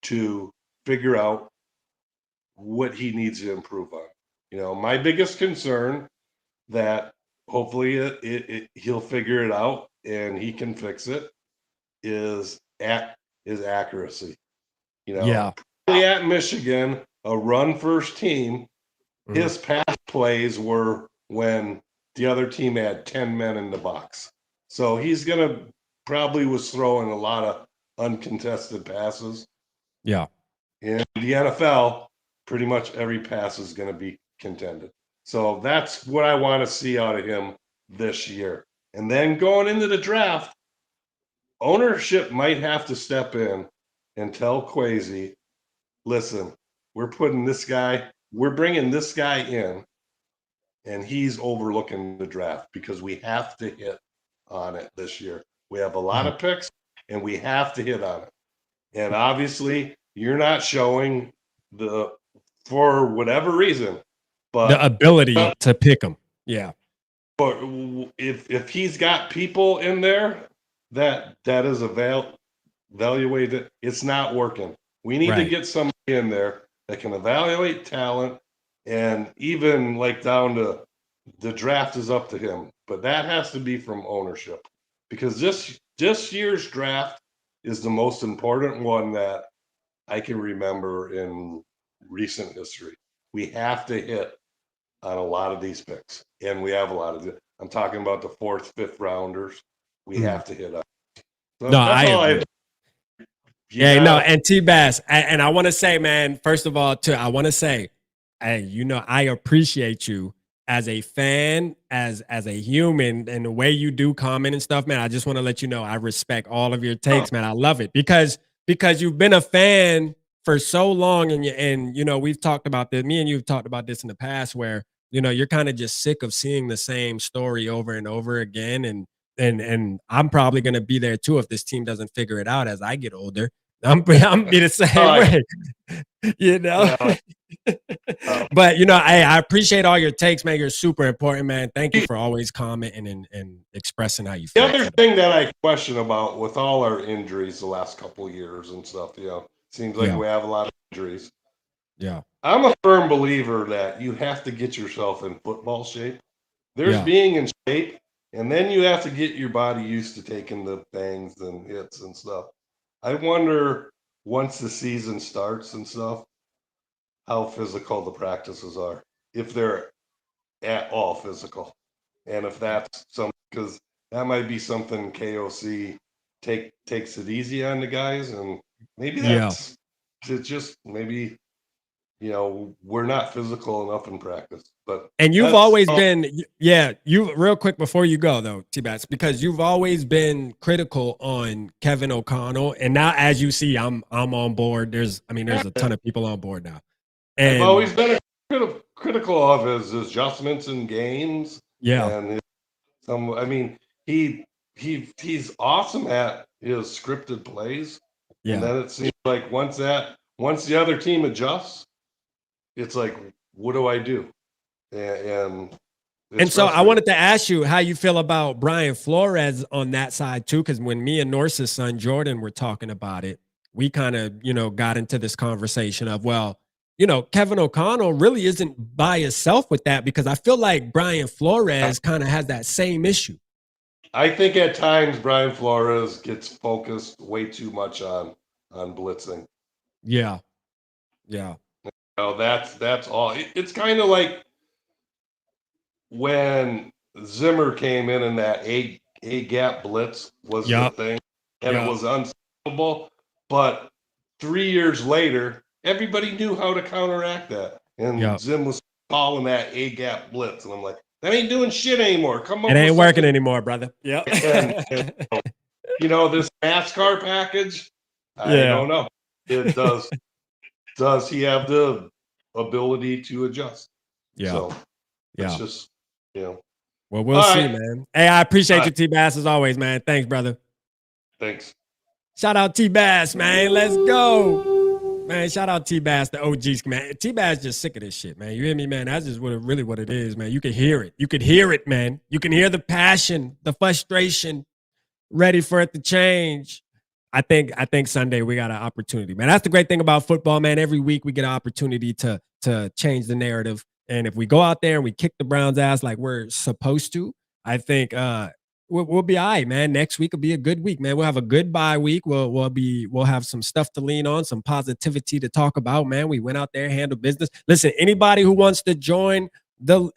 to figure out what he needs to improve on. My biggest concern that hopefully he'll figure it out and he can fix it is accuracy. At Michigan, a run-first team, his pass plays were when the other team had 10 men in the box. So he's probably was throwing a lot of uncontested passes. Yeah. In the NFL, pretty much every pass is going to be contended. So that's what I want to see out of him this year. And then going into the draft, ownership might have to step in and tell Kwesi, listen, we're bringing this guy in, and he's overlooking the draft because we have to hit on it this year. We have a lot of picks, and we have to hit on it. And obviously, you're not showing for whatever reason, but the ability to pick them. Yeah. But if he's got people in there that is evaluated, it's not working. We need to get somebody in there that can evaluate talent, and even like down to the draft is up to him. But that has to be from ownership, because this year's draft is the most important one that I can remember in recent history. We have to hit on a lot of these picks, and we have a lot of them. I'm talking about the 4th, 5th rounders. We have to hit on. So no, I agree. And T-Bass, and I want to say, man, first of all, I want to say, I appreciate you as a fan, as a human, and the way you do comment and stuff, man. I just want to let you know I respect all of your takes, man. I love it because you've been a fan for so long, and we've talked about this. Me and you've talked about this in the past, where you're kind of just sick of seeing the same story over and over again, and I'm probably gonna be there too if this team doesn't figure it out as I get older. I'm be the same way, But I appreciate all your takes, man. You're super important, man. Thank you for always commenting and expressing how you feel. The other thing that I question about with all our injuries the last couple of years and stuff, seems like we have a lot of injuries. Yeah. I'm a firm believer that you have to get yourself in football shape. There's Yeah. being in shape, and then you have to get your body used to taking the bangs and hits and stuff. I wonder once the season starts and stuff, how physical the practices are, if they're at all physical, and if that's some because that might be something KOC takes it easy on the guys, and maybe Yeah. that's it's just maybe we're not physical enough in practice, but And you've that's always been, yeah, you real quick before you go though, T-Bats, because you've always been critical on Kevin O'Connell. And now as you see, I'm on board. There's a ton of people on board now. I've And always been critical of his adjustments in games yeah, and he's awesome at his scripted plays, and yeah. then it seems like once the other team adjusts, it's like, what do I do? And it's And so I frustrating. wanted to ask you how you feel about Brian Flores on that side too, because when me and Norse's son Jordan were talking about it, we kind of, got into this conversation of, well, Kevin O'Connell really isn't by himself with that because I feel like Brian Flores kind of has that same issue. I think at times Brian Flores gets focused way too much on blitzing. Yeah. Yeah. That's all. It's kind of like when Zimmer came in and that A gap blitz was the thing, and it was unstoppable. But 3 years later, everybody knew how to counteract that, and Zim was calling that A gap blitz, and I'm like, that ain't doing shit anymore. Come up, it ain't with working anymore, brother. Yep. and this NASCAR package, I don't know. It does he have the ability to adjust? Yeah. So it's just, Well, we'll All see, right. man. Hey, I appreciate you, T-Bass, as always, man. Thanks, brother. Thanks. Shout out T-Bass, man. Let's go. Man, shout out T-Bass, the OGs, man. T-Bass just sick of this shit, man. You hear me, man? That's just what it is, man. You can hear it. You can hear it, man. You can hear the passion, the frustration, ready for it to change. I think Sunday we got an opportunity, man. That's the great thing about football, man. Every week we get an opportunity to change the narrative. And if we go out there and we kick the Browns' ass like we're supposed to, I think we'll be all right, man. Next week will be a good week, man. We'll have a good bye week. We'll have some stuff to lean on, some positivity to talk about, man. We went out there, handled business. Listen, anybody who wants to join the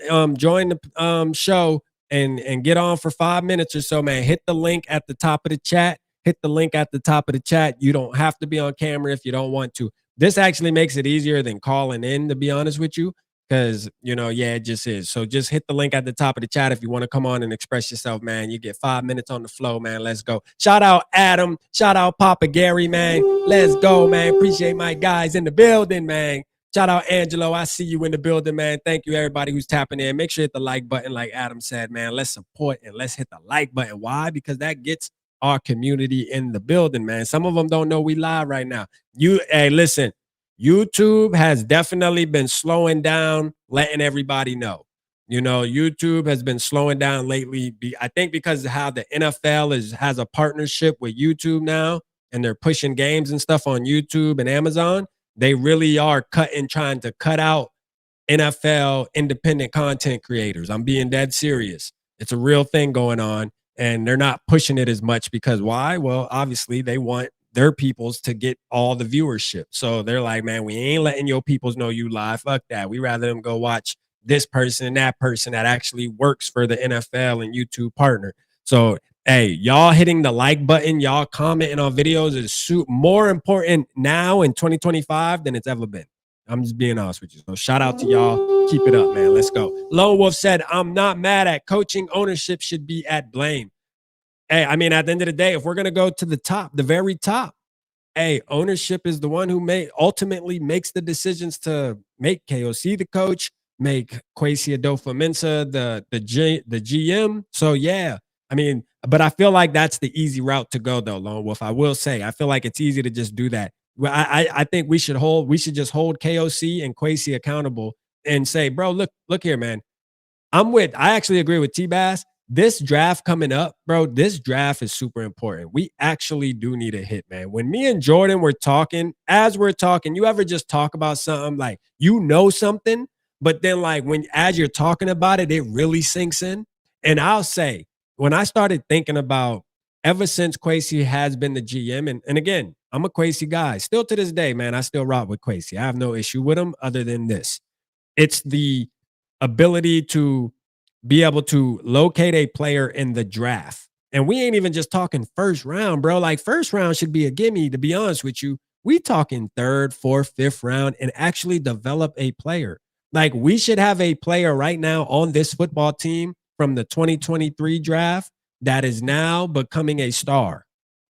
show and get on for 5 minutes or so, man, hit the link at the top of the chat. Hit the link at the top of the chat. You don't have to be on camera if you don't want to. This actually makes it easier than calling in, to be honest with you, because, it just is. So just hit the link at the top of the chat if you want to come on and express yourself, man. You get 5 minutes on the flow, man. Let's go. Shout out Adam. Shout out Papa Gary, man. Let's go, man. Appreciate my guys in the building, man. Shout out Angelo. I see you in the building, man. Thank you, everybody who's tapping in. Make sure you hit the like button, like Adam said, man. Let's support and let's hit the like button. Why? Because that gets our community in the building, man. Some of them don't know we live right now. Hey, listen, YouTube has definitely been slowing down, letting everybody know. YouTube has been slowing down lately. I think because of how the NFL has a partnership with YouTube now, and they're pushing games and stuff on YouTube and Amazon. They really are trying to cut out NFL independent content creators. I'm being dead serious. It's a real thing going on. And they're not pushing it as much because why? Well, obviously they want their peoples to get all the viewership. So they're like, man, we ain't letting your peoples know you live. Fuck that. We rather them go watch this person and that person that actually works for the NFL and YouTube partner. So, hey, y'all hitting the like button, y'all commenting on videos is more important now in 2025 than it's ever been. I'm just being honest with you. So shout out to y'all. Keep it up, man. Let's go. Lone Wolf said, I'm not mad at coaching. Ownership should be at blame. Hey, at the end of the day, if we're going to go to the top, the very top, hey, ownership is the one who ultimately makes the decisions to make KOC the coach, make Kwesi Adolfo-Mensah the GM. So, yeah. But I feel like that's the easy route to go, though, Lone Wolf. I will say, I feel like it's easy to just do that. Well, I think we should just hold KOC and Kwesi accountable and say, bro, look here, man. I actually agree with T-Bass. This draft coming up, bro, this draft is super important. We actually do need a hit, man. When me and Jordan were talking, you ever just talk about something like something, But then like as you're talking about it, it really sinks in. And I'll say, when I started thinking about ever since Kwesi has been the GM, and again, I'm a Kwesi guy. Still to this day, man, I still rock with Kwesi. I have no issue with him other than this. It's the ability to be able to locate a player in the draft. And we ain't even just talking first round, bro. Like first round should be a gimme, to be honest with you. We talking third, fourth, fifth round and actually develop a player. Like we should have a player right now on this football team from the 2023 draft that is now becoming a star,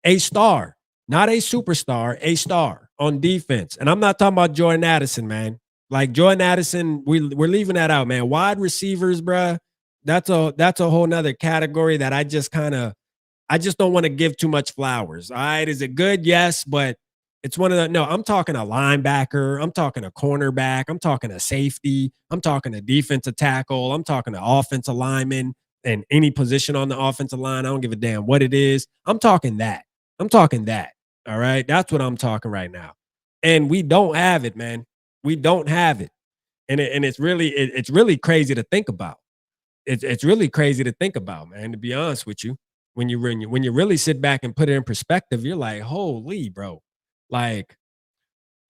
not a superstar, a star on defense. And I'm not talking about Jordan Addison, man. Like Jordan Addison, we're leaving that out, man. Wide receivers, bruh, that's a whole nother category that I just don't want to give too much flowers. All right. Is it good? Yes, but it's one of the no, I'm talking a linebacker, I'm talking a cornerback, I'm talking a safety, I'm talking a defensive tackle, I'm talking an offensive lineman and any position on the offensive line. I don't give a damn what it is. I'm talking that. All right. That's what I'm talking right now. And we don't have it, man. We don't have it. And it's really crazy to think about. It's really crazy to think about, man, to be honest with you. When you really sit back and put it in perspective, you're like, holy, bro. Like,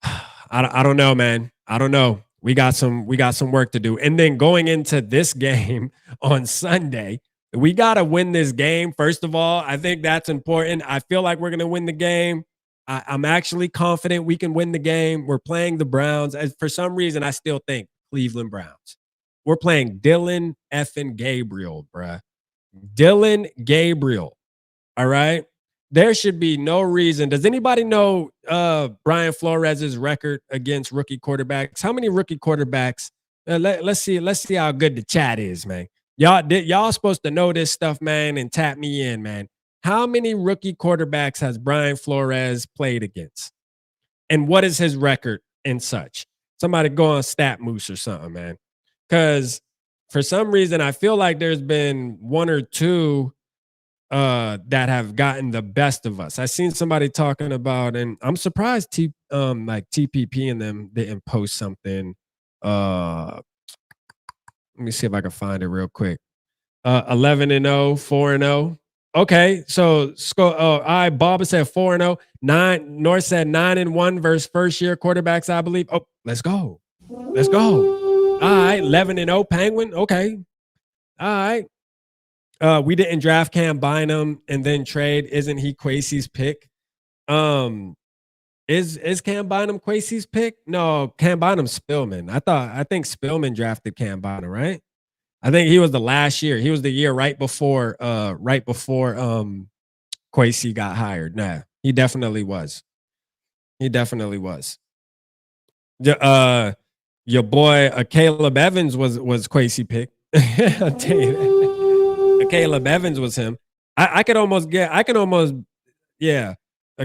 I don't know, man. I don't know. We got some work to do. And then going into this game on Sunday, we got to win this game. First of all, I think that's important. I feel like we're going to win the game. I'm actually confident we can win the game. We're playing the Browns. As for some reason, I still think Cleveland Browns. We're playing Dillon effing Gabriel, bruh. Dillon Gabriel. All right. There should be no reason. Does anybody know Brian Flores' record against rookie quarterbacks? How many rookie quarterbacks? Let's see how good the chat is, man. Y'all supposed to know this stuff, man, and tap me in, man. How many rookie quarterbacks has Brian Flores played against? And what is his record and such? Somebody go on Stat Moose or something, man. Because for some reason, I feel like there's been one or two that have gotten the best of us. I seen somebody talking about, and I'm surprised like TPP and them didn't post something. Let me see if I can find it real quick. 11-0, 4-0. Okay, so all right, Bob said 4-0. North said 9-1 versus first year quarterbacks, I believe. Oh, let's go. All right, 11-0 Penguin. Okay. All right. We didn't draft Cam Bynum and then trade. Isn't he Kwesi's pick? Is Cam Bynum Kwesi's pick? No, Cam Bynum's Spillman. I think Spillman drafted Cam Bynum, right? I think he was the last year. He was the year right before Kwesi got hired. Nah, he definitely was. Your boy Caleb Evans was Kwesi pick. I'll tell you that. Caleb Evans was him. I could almost yeah.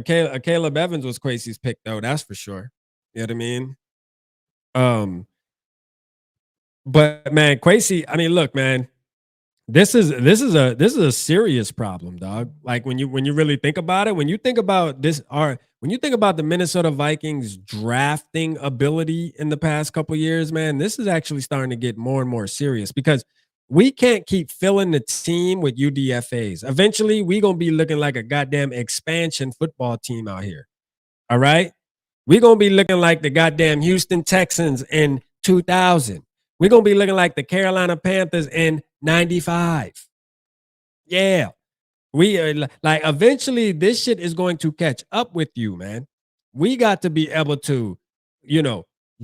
Caleb Evans was Kwesi's pick though. That's for sure. You know what I mean? But man, Kwesi. I mean, look, man. This is a serious problem, dog. Like when you really think about it, when you think about the Minnesota Vikings drafting ability in the past couple years, man, this is actually starting to get more and more serious because we can't keep filling the team with UDFAs. Eventually, we gonna be looking like a goddamn expansion football team out here. All right, we gonna be looking like the goddamn Houston Texans in 2000. We're going to be looking like the Carolina Panthers in 95. Yeah. We are like, eventually this shit is going to catch up with you, man. We got to be able to,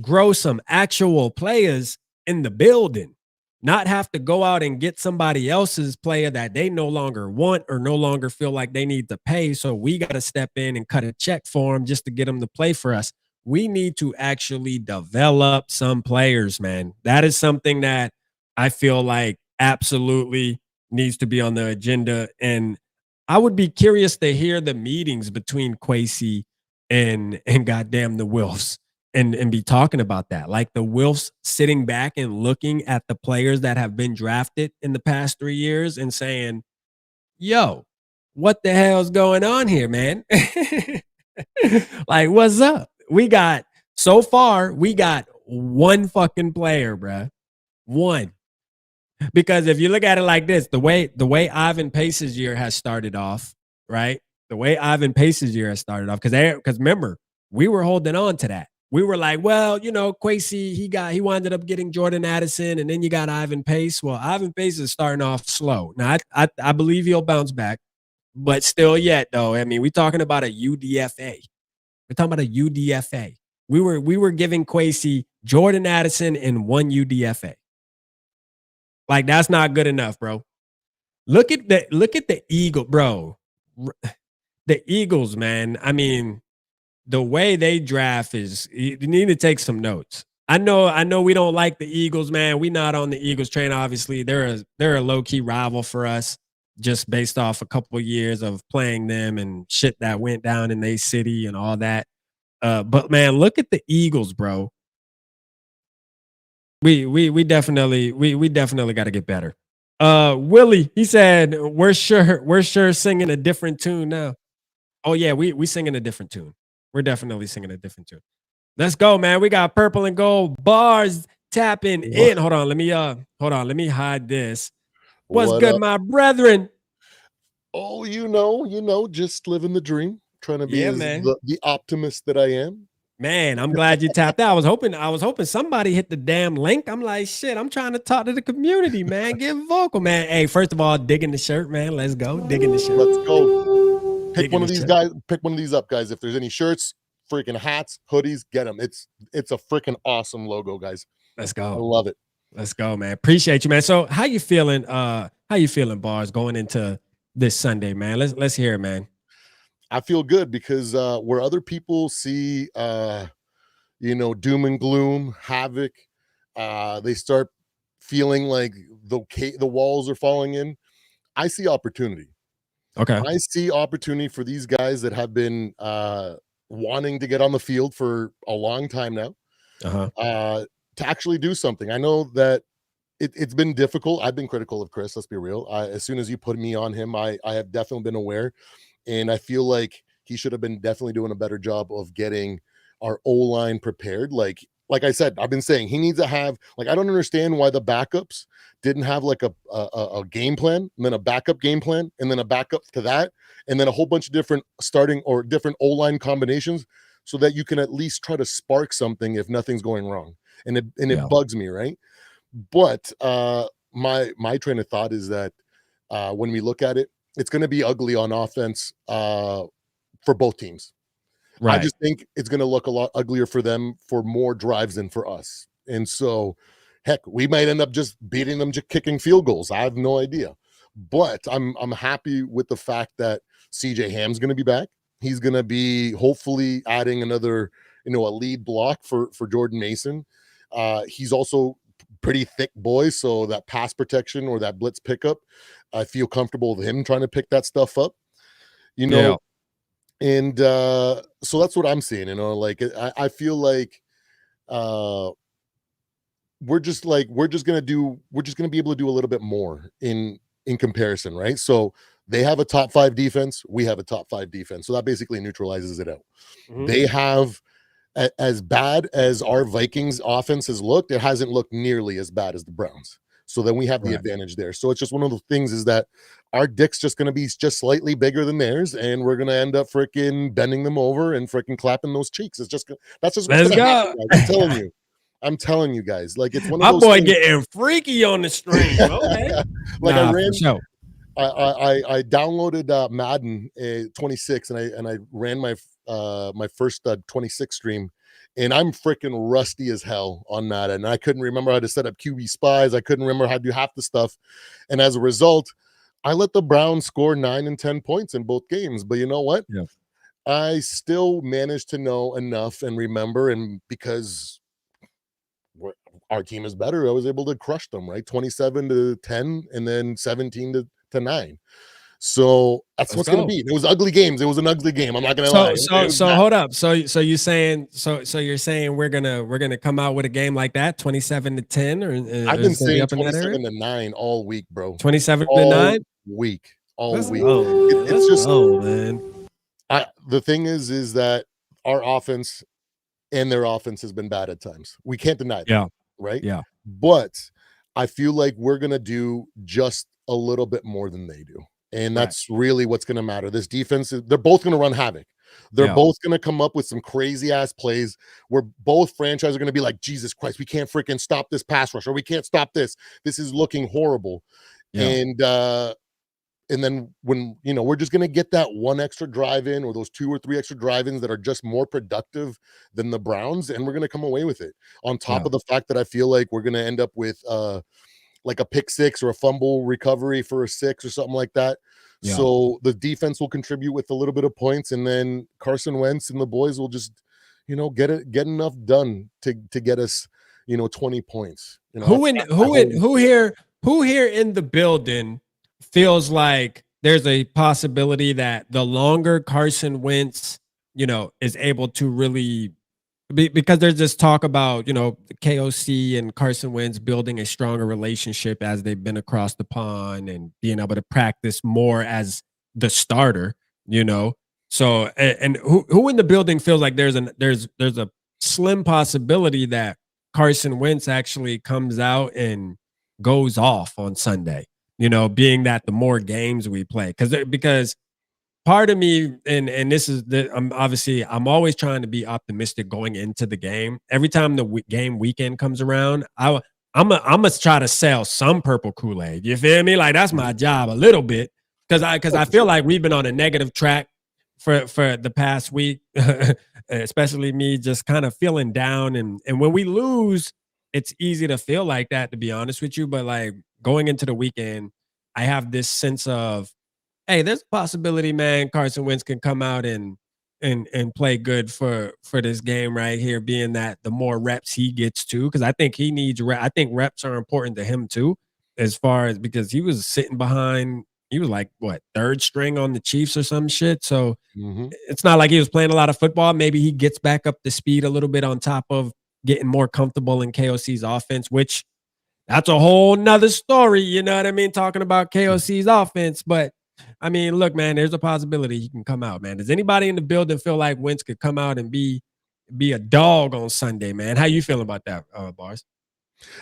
grow some actual players in the building, not have to go out and get somebody else's player that they no longer want or no longer feel like they need to pay. So we got to step in and cut a check for them just to get them to play for us. We need to actually develop some players, man. That is something that I feel like absolutely needs to be on the agenda. And I would be curious to hear the meetings between Kwesi and goddamn the Wilfs and be talking about that. Like the Wilfs sitting back and looking at the players that have been drafted in the past 3 years and saying, yo, what the hell's going on here, man? Like, what's up? We got one fucking player, bruh. One. Because if you look at it like this, the way Ivan Pace's year has started off, right? The way Ivan Pace's year has started off, because remember, we were holding on to that. We were like, well, you know, Kwesi, he wound up getting Jordan Addison, and then you got Ivan Pace. Well, Ivan Pace is starting off slow. Now, I believe he'll bounce back, but still yet, though. I mean, we're talking about a UDFA. We're talking about a UDFA. We were giving Kwesi Jordan Addison and one UDFA. Like, that's not good enough, bro. Look at the Eagle, bro. The Eagles, man. I mean, the way they draft is, you need to take some notes. I know we don't like the Eagles, man. We not on the Eagles train, obviously. They're a low-key rival for us, just based off a couple of years of playing them and shit that went down in their city and all that. But man, look at the Eagles, bro. We definitely got to get better. Willie, he said we're sure singing a different tune now. Oh yeah, we singing a different tune. We're definitely singing a different tune. Let's go, man. We got purple and gold bars tapping in. Hold on, let me hide this. What's good, my brethren? Oh, just living the dream, trying to be man. the optimist that I am. Man, I'm glad you tapped out. I was hoping somebody hit the damn link. I'm like, shit, I'm trying to talk to the community, man. Get vocal, man. Hey, first of all, digging the shirt, man. Let's go. Digging the shirt. Let's go. Pick one of these guys. Pick one of these up, guys. If there's any shirts, freaking hats, hoodies, get them. It's a freaking awesome logo, guys. Let's go. I love it. Let's go, man. Appreciate you, man. So how you feeling? Bars, going into this Sunday, man? Let's hear it, man. I feel good because where other people see doom and gloom, havoc, they start feeling like the walls are falling in. I see opportunity. Okay. I see opportunity for these guys that have been wanting to get on the field for a long time now, to actually do something. I know that it's been difficult. I've been critical of Chris. Let's be real. As soon as you put me on him, I have definitely been aware. And I feel like he should have been definitely doing a better job of getting our O-line prepared. Like I said, I've been saying he needs to have, I don't understand why the backups didn't have like a game plan, and then a backup game plan, and then a backup to that, and then a whole bunch of different starting or different O-line combinations, so that you can at least try to spark something if nothing's going wrong. And it bugs me, right? But my train of thought is that when we look at it, it's going to be ugly on offense for both teams. Right. I just think it's going to look a lot uglier for them for more drives than for us. And so, heck, we might end up just beating them, just kicking field goals. I have no idea. But I'm happy with the fact that CJ Ham's going to be back. He's going to be hopefully adding another, a lead block for Jordan Mason. He's also pretty thick boy, so that pass protection or that blitz pickup, I feel comfortable with him trying to pick that stuff up, and so that's what I'm seeing. I feel like we're just gonna be able to do a little bit more in comparison, right? So they have a top 5 defense, we have a top 5 defense, so that basically neutralizes it out. They have, as bad as our Vikings offense has looked, it hasn't looked nearly as bad as the Browns. So then we have the advantage there. So it's just one of the things is that our dick's just going to be just slightly bigger than theirs, and we're going to end up freaking bending them over and freaking clapping those cheeks. That's just what's going to happen. I'm telling you guys, like, it's one of those things. Getting freaky on the stream. Okay. I downloaded Madden 26 and I ran my my first 26 stream, and I'm freaking rusty as hell on Madden. And I couldn't remember how to set up QB spies. I couldn't remember how to do half the stuff. And as a result, I let the Browns score 9 and 10 points in both games. But you know what? Yeah. I still managed to know enough and remember, and because our team is better, I was able to crush them, right? 27-10 and then 17-9. So that's what's going to be. It was ugly games. It was an ugly game. I'm not going to lie. So hold up. So you're saying we're gonna come out with a game like that, 27-10, or I've been saying 27-9 all week, bro. 27-9 week, all let's week. Go. It's just man. The thing is that our offense and their offense has been bad at times. We can't deny that. Yeah. Right? Yeah. But I feel like we're going to do just a little bit more than they do. And Right. that's really what's going to matter. This defense, they're both going to run havoc. They're Yeah. both going to come up with some crazy ass plays where both franchises are going to be like, Jesus Christ, we can't freaking stop this pass rush, or we can't stop this. This is looking horrible. Yeah. And then when, you know, we're just going to get that one extra drive in, or those 2 or 3 extra drive-ins that are just more productive than the Browns, and we're going to come away with it. On top of the fact that I feel like we're going to end up with like a pick 6 or a fumble recovery for a 6 or something like that. Yeah. So the defense will contribute with a little bit of points, and then Carson Wentz and the boys will just, you know, get enough done to get us, you know, 20 points. You know, who here in the building feels like there's a possibility that the longer Carson Wentz, you know, is able to really because there's this talk about, you know, KOC and Carson Wentz building a stronger relationship as they've been across the pond and being able to practice more as the starter, you know. So and who in the building feels like there's a slim possibility that Carson Wentz actually comes out and goes off on Sunday, you know, being that the more games we play, because part of me, and this is I'm always trying to be optimistic going into the game. Every time the game weekend comes around, I'm gonna try to sell some purple Kool-Aid. You feel me? Like that's my job a little bit, because I feel like we've been on a negative track for the past week, especially me just kind of feeling down, and when we lose, it's easy to feel like that, to be honest with you. But like going into the weekend, I have this sense of, hey, there's a possibility, man, Carson Wentz can come out and play good for this game right here, being that the more reps he gets to, because I think he needs I think reps are important to him too, as far as, because he was sitting behind, he was like what, third string on the Chiefs or some shit. So it's not like he was playing a lot of football. Maybe he gets back up to speed a little bit on top of getting more comfortable in KOC's offense, which that's a whole nother story. You know what I mean? Talking about KOC's offense. But I mean, look, man, there's a possibility he can come out, man. Does anybody in the building feel like Wentz could come out and be a dog on Sunday, man? How you feeling about that, Bars?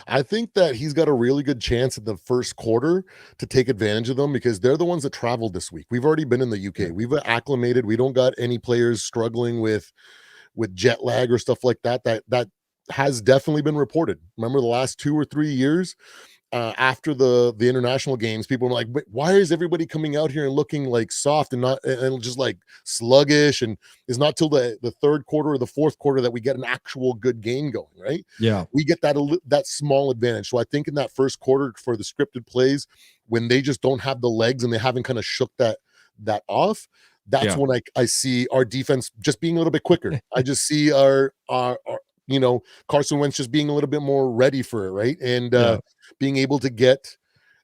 I think that he's got a really good chance in the first quarter to take advantage of them, because they're the ones that traveled this week. We've already been in the UK. We've acclimated. We don't got any players struggling with jet lag or stuff like that. That has definitely been reported. Remember the last 2 or 3 years after the international games, people were like, why is everybody coming out here and looking like soft and not and just like sluggish? And it's not till the third quarter or the fourth quarter that we get an actual good game going, right? Yeah, we get that small advantage. So I think in that first quarter for the scripted plays, when they just don't have the legs and they haven't kind of shook that off, that's when I see our defense just being a little bit quicker. I just see our you know, Carson Wentz just being a little bit more ready for it, right? And being able to get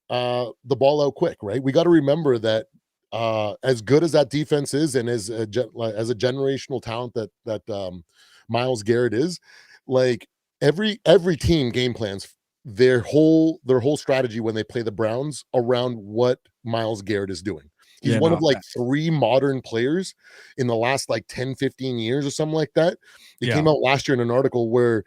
the ball out quick, right? We got to remember that as good as that defense is, and as a generational talent that Myles Garrett is, like every team game plans their whole strategy when they play the Browns around what Myles Garrett is doing. He's one of like 3 modern players in the last like 10, 15 years or something like that. It came out last year in an article where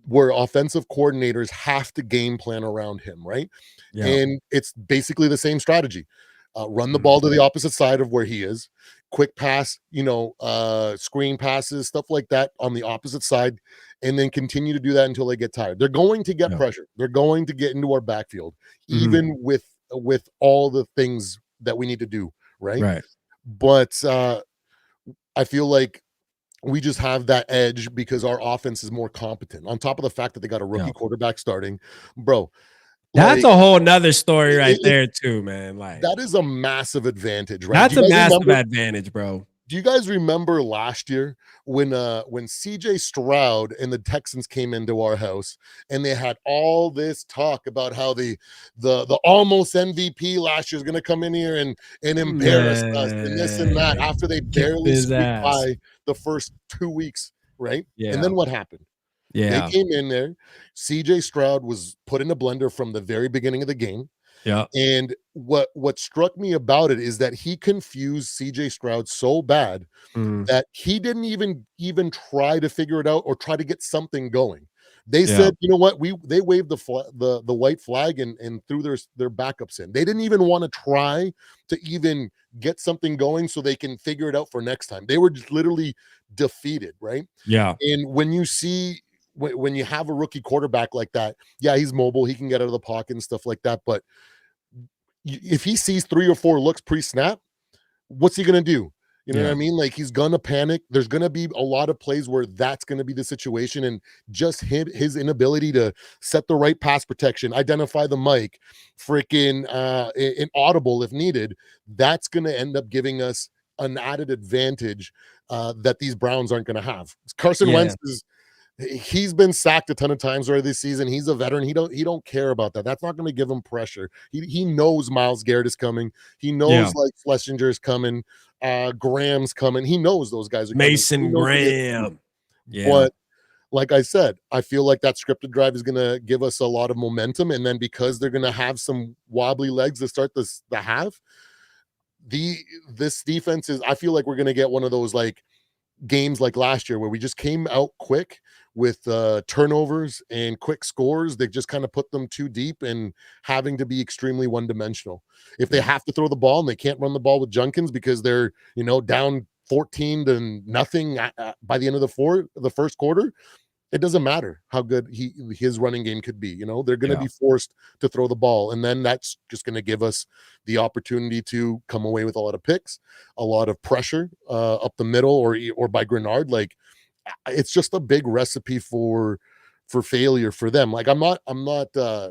offensive coordinators have to game plan around him, right? Yeah. And it's basically the same strategy. Run the ball to the opposite side of where he is, quick pass, you know, screen passes, stuff like that on the opposite side, and then continue to do that until they get tired. They're going to get pressure. They're going to get into our backfield, even with all the things that we need to do, right? But I feel like we just have that edge because our offense is more competent, on top of the fact that they got a rookie quarterback starting, bro. That's a whole nother story right there too, man. Like that is a massive advantage, right? That's a massive advantage, bro. Do you guys remember last year when CJ Stroud and the Texans came into our house and they had all this talk about how the almost MVP last year is going to come in here and embarrass us and this and that after they barely squeaked by the first 2 weeks, right? Yeah. And then what happened? Yeah. They came in there. CJ Stroud was put in a blender from the very beginning of the game. Yeah. And what struck me about it is that he confused CJ Stroud so bad Mm. that he didn't even try to figure it out or try to get something going. They Yeah. said, you know what, they waved the white flag and threw their backups in. They didn't even want to try to even get something going so they can figure it out for next time. They were just literally defeated, right? Yeah. And when you see when you have a rookie quarterback like that, yeah, he's mobile, he can get out of the pocket and stuff like that, but if he sees 3 or 4 looks pre-snap, what's he gonna do? You know what I mean? Like, he's gonna panic. There's gonna be a lot of plays where that's gonna be the situation, and just his inability to set the right pass protection, identify the mic, freaking an audible if needed, that's gonna end up giving us an added advantage that these Browns aren't gonna have. Carson Wentz he's been sacked a ton of times already this season. He's a veteran. He don't care about that. That's not going to give him pressure. He knows Myles Garrett is coming. He knows like Schlesinger is coming. Graham's coming. He knows those guys are Mason coming. Graham. But like I said, I feel like that scripted drive is going to give us a lot of momentum, and then because they're going to have some wobbly legs to start the half, this defense is. I feel like we're going to get one of those like games like last year where we just came out quick with turnovers and quick scores. They just kind of put them too deep and having to be extremely one-dimensional. If they have to throw the ball and they can't run the ball with Junkins because they're down 14 to nothing by the end of the first quarter, it doesn't matter how good his running game could be. They're going to be forced to throw the ball, and then that's just going to give us the opportunity to come away with a lot of picks, a lot of pressure up the middle or by Grenard. Like, it's just a big recipe for failure for them. Like, I'm not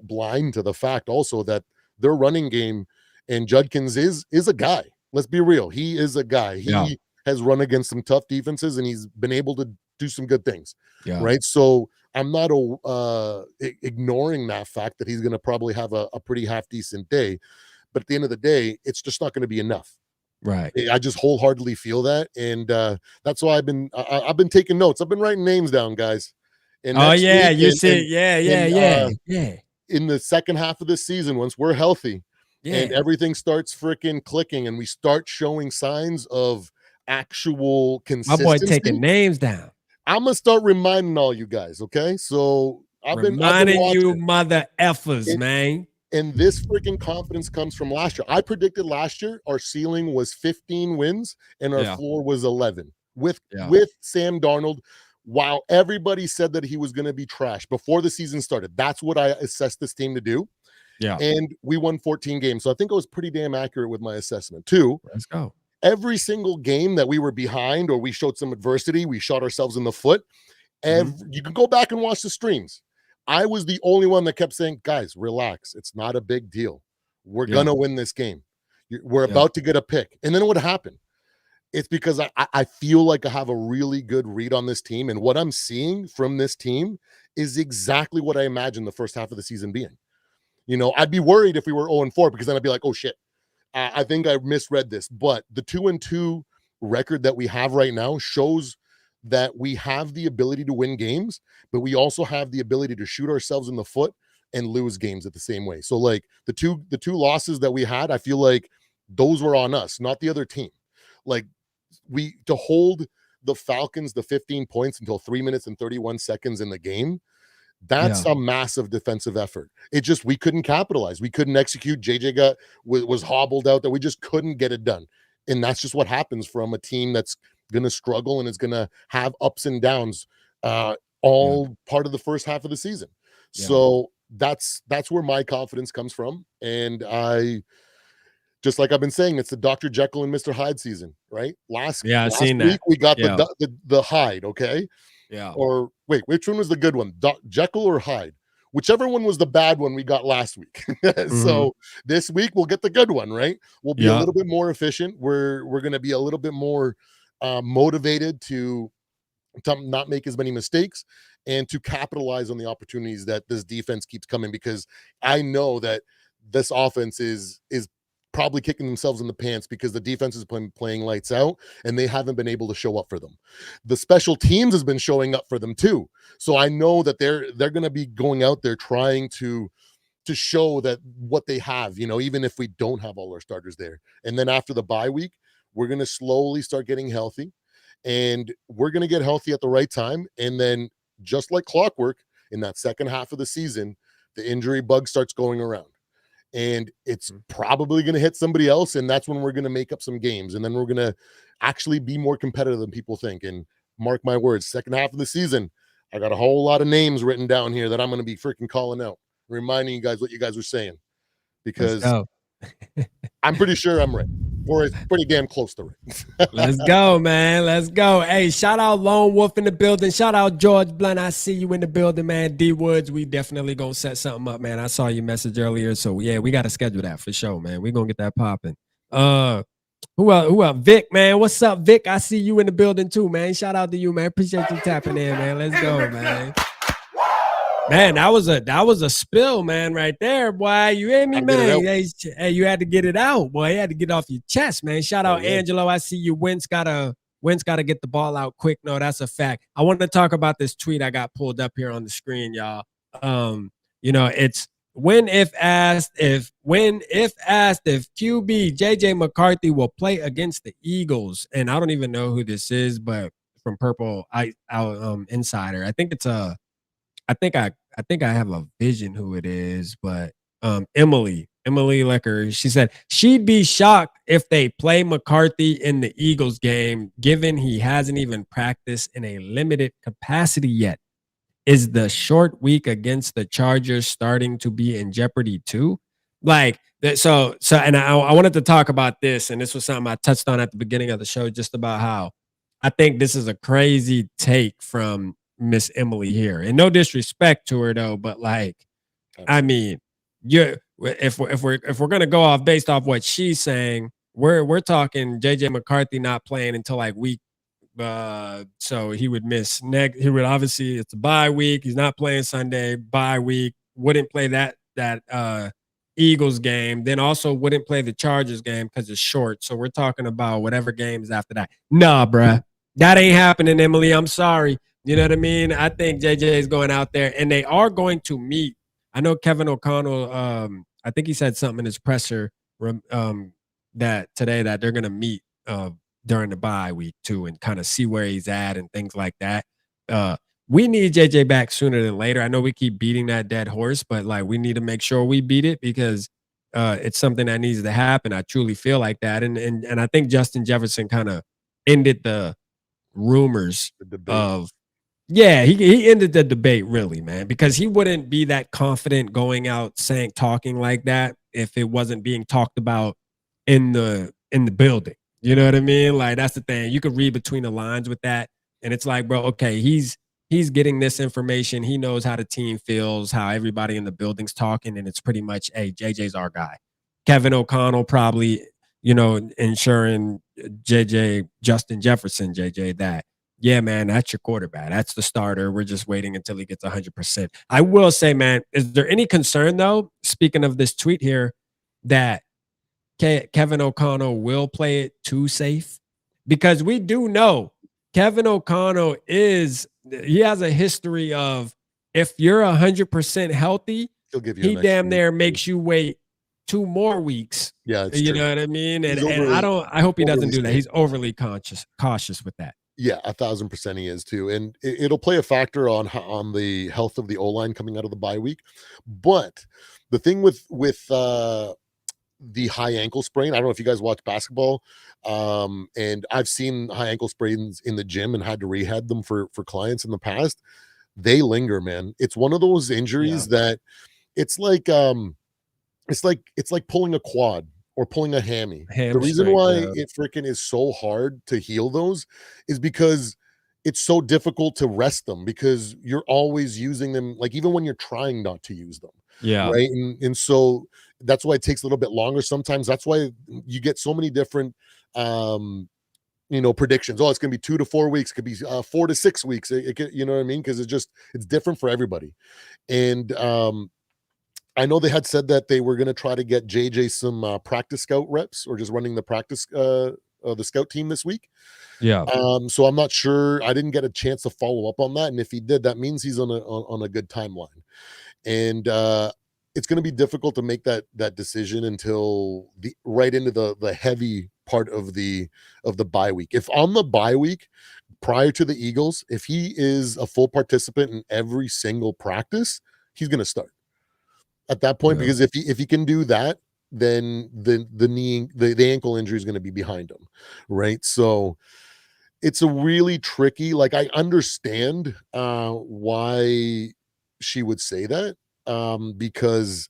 blind to the fact also that their running game and Judkins is a guy. Let's be real. He is a guy. He has run against some tough defenses, and he's been able to do some good things. Right. So I'm not ignoring that fact that he's going to probably have a pretty half decent day. But at the end of the day, it's just not going to be enough. Right. I just wholeheartedly feel that. And that's why I've been taking notes. I've been writing names down, guys. And you said, in the second half of this season, once we're healthy and everything starts freaking clicking and we start showing signs of actual consistency. My boy taking names down. I'm gonna start reminding all you guys, okay? So I've been you mother effers, man. And this freaking confidence comes from last year. I predicted last year our ceiling was 15 wins and our floor was 11 with Sam Darnold. While everybody said that he was going to be trash before the season started, that's what I assessed this team to do. Yeah, and we won 14 games, so I think I was pretty damn accurate with my assessment too. Let's go. Every single game that we were behind or we showed some adversity, we shot ourselves in the foot. You can go back and watch the streams. I was the only one that kept saying, guys, relax. It's not a big deal. We're going to win this game. We're about to get a pick. And then what happened? It's because I feel like I have a really good read on this team. And what I'm seeing from this team is exactly what I imagined the first half of the season being. I'd be worried if we were 0-4 because then I'd be like, oh, shit. I think I misread this, but the 2-2 record that we have right now shows that we have the ability to win games, but we also have the ability to shoot ourselves in the foot and lose games at the same way. So like the two losses that we had, I feel like those were on us, not the other team. Like to hold the Falcons the 15 points until 3 minutes and 31 seconds in the game, that's a massive defensive effort. We couldn't capitalize. We couldn't execute. JJ was hobbled out, that we just couldn't get it done. And that's just what happens from a team that's going to struggle and is going to have ups and downs all part of the first half of the season. So that's where my confidence comes from. And just like I've been saying, it's the Dr. Jekyll and Mr. Hyde season, right? Last week we got the Hyde, okay? Yeah. Or wait, which one was the good one? Jekyll or Hyde? Whichever one was the bad one we got last week. So this week we'll get the good one, right? We'll be a little bit more efficient. We're going to be a little bit more motivated to not make as many mistakes and to capitalize on the opportunities that this defense keeps coming, because I know that this offense is probably kicking themselves in the pants because the defense has been playing lights out and they haven't been able to show up for them. The special teams has been showing up for them too. So I know that they're going to be going out there trying to to show that what they have, even if we don't have all our starters there. And then after the bye week, we're going to slowly start getting healthy, and we're going to get healthy at the right time. And then just like clockwork in that second half of the season, the injury bug starts going around, and it's probably going to hit somebody else. And that's when we're going to make up some games. And then we're going to actually be more competitive than people think. And mark my words, second half of the season, I got a whole lot of names written down here that I'm going to be freaking calling out, reminding you guys what you guys were saying, because I'm pretty sure I'm right, or it's pretty damn close to right. Let's go, man. Let's go. Hey, shout out Lone Wolf in the building. Shout out George Blunt. I see you in the building, man. D Woods, we definitely gonna set something up, man. I saw your message earlier, so yeah, we got to schedule that for sure, man. We gonna get that popping. Who else? Vic, man. What's up, Vic? I see you in the building too, man. Shout out to you, man. Appreciate you tapping in, man. Let's go, man. Man, that was a spill, man, right there, boy. You hear me, man? Hey, you had to get it out, boy. You had to get off your chest, man. Shout out Angelo. I see you. Wentz gotta get the ball out quick. No, that's a fact. I want to talk about this tweet I got pulled up here on the screen, y'all. It's when if asked if QB JJ McCarthy will play against the Eagles, and I don't even know who this is, but from Purple Insider, I think it's I think I have a vision who it is, but Emily Lecker, she said she'd be shocked if they play McCarthy in the Eagles game, given he hasn't even practiced in a limited capacity yet. Is the short week against the Chargers starting to be in jeopardy too? Like that. So, and I wanted to talk about this, and this was something I touched on at the beginning of the show, just about how I think this is a crazy take from Miss Emily here, and no disrespect to her though, but like, I mean, if we're gonna go off based off what she's saying, we're talking JJ McCarthy not playing until like week, so he would miss next. He would obviously, it's a bye week. He's not playing Sunday. Bye week, wouldn't play that Eagles game. Then also wouldn't play the Chargers game because it's short. So we're talking about whatever games after that. Nah, bruh, that ain't happening, Emily. I'm sorry. You know what I mean? I think JJ is going out there, and they are going to meet. I know Kevin O'Connell, I think he said something in his presser that today that they're going to meet during the bye week too, and kind of see where he's at and things like that. We need JJ back sooner than later. I know we keep beating that dead horse, but like we need to make sure we beat it, because it's something that needs to happen. I truly feel like that, and I think Justin Jefferson kind of ended the rumors of. Yeah, he ended the debate, really, man, because he wouldn't be that confident going out talking like that if it wasn't being talked about in the building. You know what I mean? Like, that's the thing. You could read between the lines with that, and it's like, bro, okay, he's getting this information. He knows how the team feels, how everybody in the building's talking, and it's pretty much, hey, JJ's our guy. Kevin O'Connell probably, ensuring Justin Jefferson, JJ, that. Yeah, man, that's your quarterback. That's the starter. We're just waiting until he gets 100%. I will say, man, is there any concern, though, speaking of this tweet here, that Kevin O'Connell will play it too safe? Because we do know Kevin O'Connell he has a history of, if you're 100% healthy, he damn near makes you wait 2 more weeks. Yeah, it's you true. know what I mean? And I hope he doesn't do that. He's overly cautious with that. Yeah, 1,000% he is too, and it'll play a factor on the health of the O-line coming out of the bye week. But the thing with the high ankle sprain, I don't know if you guys watch basketball, and I've seen high ankle sprains in the gym and had to rehab them for clients in the past. They linger, man. It's one of those injuries that it's like pulling a quad or pulling a hammy. The reason why it freaking is so hard to heal those is because it's so difficult to rest them, because you're always using them, like even when you're trying not to use them. Yeah. Right. And so that's why it takes a little bit longer. Sometimes that's why you get so many different predictions. Oh, it's going to be 2 to 4 weeks. It could be 4 to 6 weeks. You know what I mean? Because it's different for everybody. And I know they had said that they were going to try to get JJ some practice scout reps, or just running the practice, the scout team this week. Yeah. So I'm not sure. I didn't get a chance to follow up on that. And if he did, that means he's on a good timeline. And it's going to be difficult to make that decision until right into the heavy part of the bye week. If on the bye week prior to the Eagles, if he is a full participant in every single practice, he's going to start at that point, because if he can do that, then the ankle injury is going to be behind him, right? So it's a really tricky, like, I understand why she would say that, because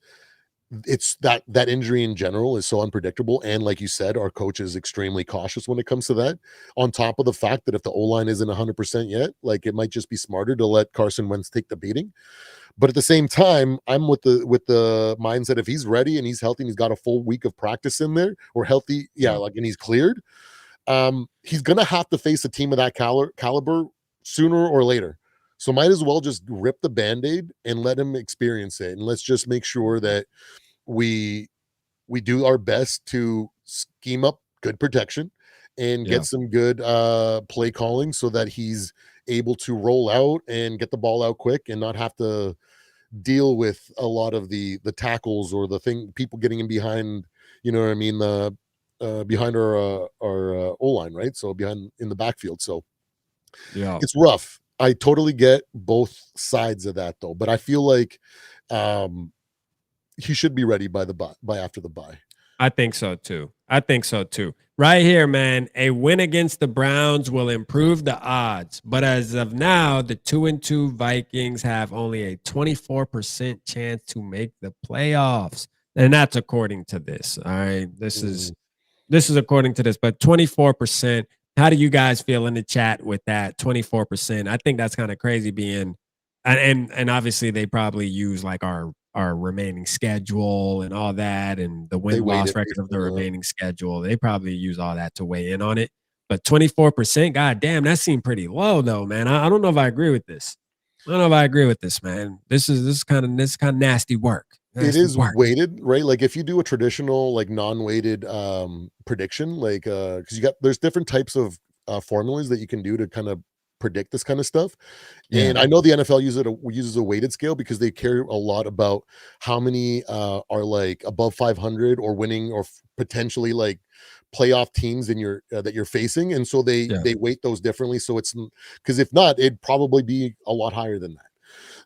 it's that injury in general is so unpredictable, and like you said, our coach is extremely cautious when it comes to that, on top of the fact that if the O-line isn't 100% yet, like, it might just be smarter to let Carson Wentz take the beating. But at the same time, I'm with the mindset, if he's ready and he's healthy and he's got a full week of practice in there, or healthy, like, and he's cleared, he's gonna have to face a team of that caliber sooner or later. So might as well just rip the Band-Aid and let him experience it. And let's just make sure that we do our best to scheme up good protection and get some good play calling, so that he's able to roll out and get the ball out quick and not have to deal with a lot of the tackles or people getting in behind, you know what I mean, the behind our O-line, right? So behind in the backfield. So it's rough. I totally get both sides of that, though, but I feel like he should be ready by after the bye. I think so too. Right here, man. A win against the Browns will improve the odds, but as of now, the 2-2 Vikings have only a 24% chance to make the playoffs, and that's according to this. All right, this is according to this, but 24%. How do you guys feel in the chat with that 24%? I think that's kind of crazy, being, and obviously they probably use like our remaining schedule and all that, and the win-loss record of the remaining schedule. They probably use all that to weigh in on it. But 24%, god damn, that seemed pretty low though, man. I don't know if I agree with this. Man. This is kind of nasty work. It is weighted, right? Like, if you do a traditional, like, non-weighted prediction, like, because there's different types of formulas that you can do to kind of predict this kind of stuff. And I know the NFL uses a weighted scale because they care a lot about how many are like above 500 or winning or potentially like playoff teams in your that you're facing, and so they weight those differently. So it's, because if not, it'd probably be a lot higher than that.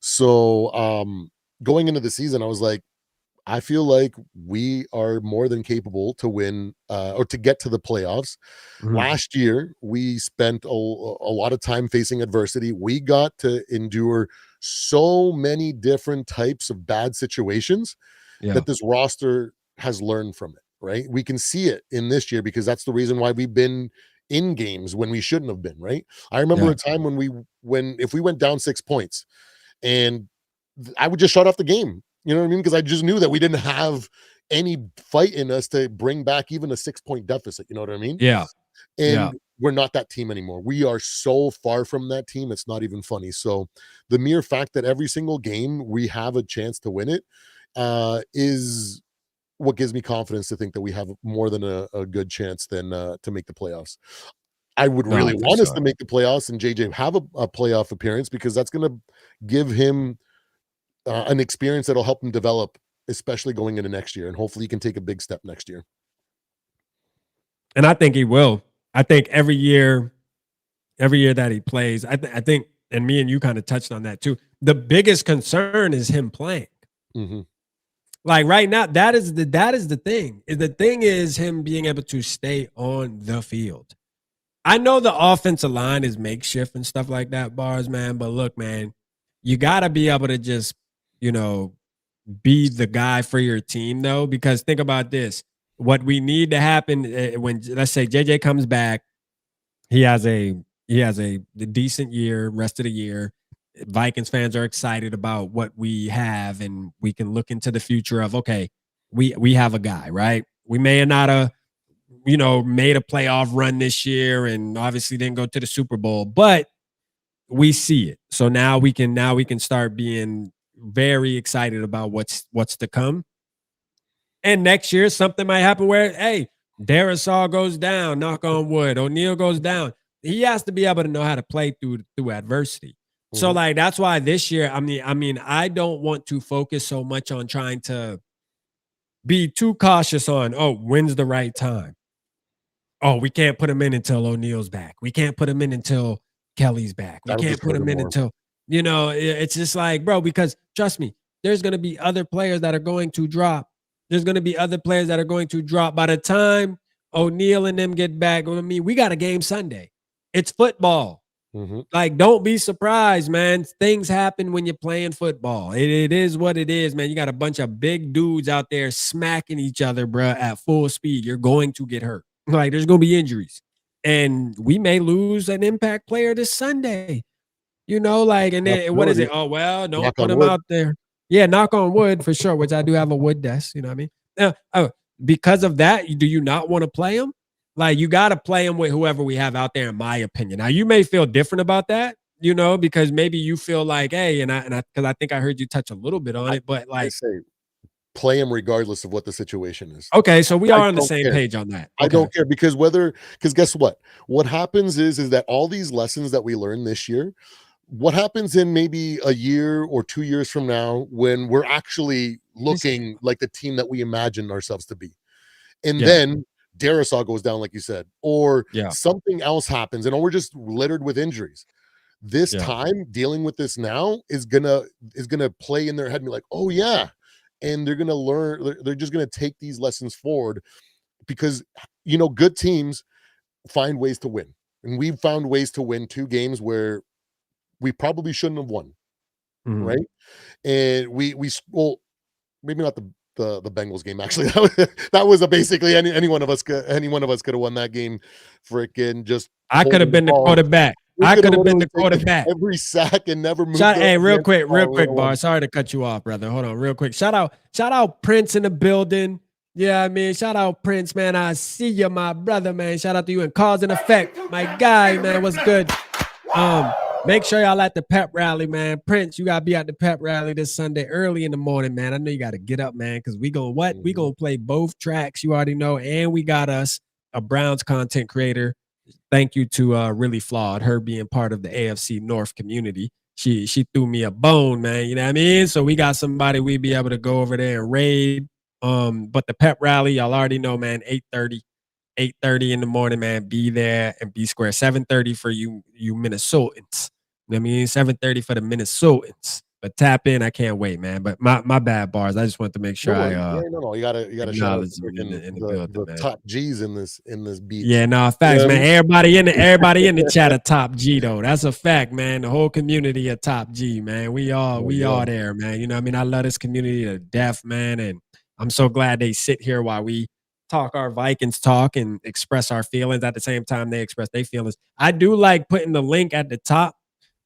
So going into the season, I was like, I feel like we are more than capable to win or to get to the playoffs. Last year, we spent a lot of time facing adversity. We got to endure so many different types of bad situations that this roster has learned from it, right? We can see it in this year, because that's the reason why we've been in games when we shouldn't have been, right? I remember a time when if we went down 6 points, and I would just shut off the game. You know what I mean? Because I just knew that we didn't have any fight in us to bring back even a 6-point deficit. You know what I mean? And we're not that team anymore. We are so far from that team. It's not even funny. So the mere fact that every single game we have a chance to win it is what gives me confidence to think that we have more than a good chance than to make the playoffs. I would really want us to make the playoffs and JJ have a playoff appearance, because that's going to give him an experience that'll help him develop, especially going into next year. And hopefully he can take a big step next year. And I think he will. I think every year that he plays, I think, and me and you kind of touched on that too, the biggest concern is him playing. Like right now, that is the thing. The thing is him being able to stay on the field. I know the offensive line is makeshift and stuff like that, Bars, man. But look, man, you got to be able to just, be the guy for your team, though, because think about this. What we need to happen when, let's say, JJ comes back, he has a decent year, rest of the year. Vikings fans are excited about what we have, and we can look into the future of, okay, we have a guy, right? We may not have, made a playoff run this year, and obviously didn't go to the Super Bowl, but we see it. So now we can start being very excited about what's to come. And next year, something might happen where, hey, Darisaw goes down, knock on wood, O'Neal goes down. He has to be able to know how to play through adversity. So like that's why this year, I mean, I don't want to focus so much on trying to be too cautious on, oh, when's the right time? Oh, we can't put him in until O'Neal's back. We can't put him in until Kelly's back. We That'll can't just put hurt him him in more. until, it's just like, bro, because trust me, there's going to be other players that are going to drop. There's going to be other players that are going to drop by the time O'Neal and them get back. I mean, we got a game Sunday. It's football. Like, don't be surprised, man. Things happen when you're playing football. It is what it is, man. You got a bunch of big dudes out there smacking each other, bro, at full speed. You're going to get hurt. Like, there's going to be injuries. And we may lose an impact player this Sunday. Like, and then what is it? Oh, well, don't put him out there. Yeah, knock on wood for sure, which I do have a wood desk. You know what I mean? Because of that, do you not want to play him? Like, you got to play him with whoever we have out there, in my opinion. Now, you may feel different about that, because maybe you feel like, hey, because I think I heard you touch a little bit on it, but like, I say, play him regardless of what the situation is. Okay, so we are on the same page on that. Okay. I don't care because guess what? What happens is that all these lessons that we learned this year, what happens in maybe a year or 2 years from now when we're actually looking like the team that we imagined ourselves to be, and then Darisaw goes down, like you said, or something else happens, and we're just littered with injuries. This time, dealing with this now is gonna play in their head and be like, oh yeah, and they're gonna learn. They're just gonna take these lessons forward because good teams find ways to win, and we've found ways to win 2 games where we probably shouldn't have won, right? And we well, maybe not the Bengals game. Actually, that was basically any one of us could have won that game. Freaking just I could have been the quarterback. I could have been the quarterback. Every sack and never moved. Hey, real quick, Bar. Sorry to cut you off, brother. Hold on, real quick. Shout out Prince in the building. Yeah, I mean, shout out Prince, man. I see you, my brother, man. Shout out to you and Cause and Effect, my guy, man. What's good? Make sure y'all at the pep rally, man. Prince, you gotta be at the pep rally this Sunday early in the morning, man. I know you gotta get up, man, because we gonna play both tracks, you already know, and we got us a Browns content creator. Thank you to Really Flawed, her being part of the AFC North community. She threw me a bone, man. You know what I mean? So we got somebody we be able to go over there and raid. But the pep rally, y'all already know, man. 8:30 in the morning, man. Be there and be square. 7:30 for you Minnesotans. You know what I mean? 7:30 for the Minnesotans. But tap in, I can't wait, man. But my bad, Bars. I just want to make sure no. You gotta shout out the top G's in this beat. Yeah, no, facts, man. Everybody in the chat a top G though. That's a fact, man. The whole community a top G, man. We all there, man. You know what I mean? I love this community to death, man. And I'm so glad they sit here while we talk our Vikings talk and express our feelings at the same time they express their feelings. I do like putting the link at the top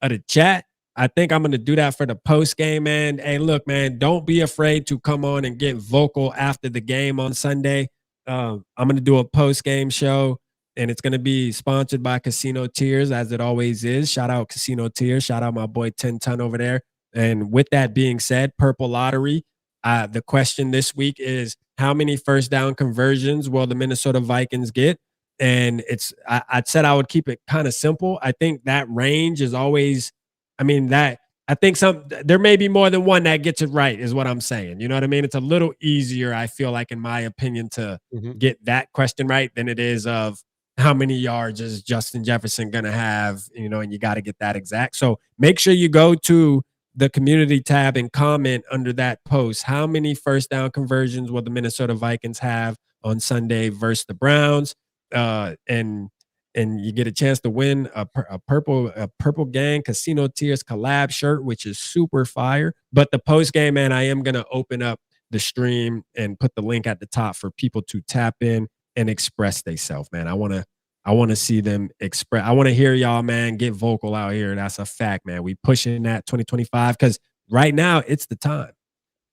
of the chat. I think I'm going to do that for the post game, man. Hey, look, man, don't be afraid to come on and get vocal after the game on Sunday. I'm going to do a post game show, and it's going to be sponsored by Casino Tears, as it always is. Shout out Casino Tears. Shout out my boy 10 Ton over there. And with that being said, Purple Lottery, the question this week is, how many first down conversions will the Minnesota Vikings get? And I said I would keep it kind of simple. I think that range is always, I think there may be more than one that gets it right, is what I'm saying. You know what I mean? It's a little easier, I feel like, in my opinion, to get that question right than it is of how many yards is Justin Jefferson going to have, and you got to get that exact. So make sure you go to the community tab and comment under that post. How many first down conversions will the Minnesota Vikings have on Sunday versus the Browns? And you get a chance to win a purple gang Casino Tears collab shirt, which is super fire. But the post game, man, I am gonna open up the stream and put the link at the top for people to tap in and express themselves, man. I want to see them express. I want to hear y'all, man, get vocal out here. That's a fact, man. We pushing that 2025 because right now it's the time.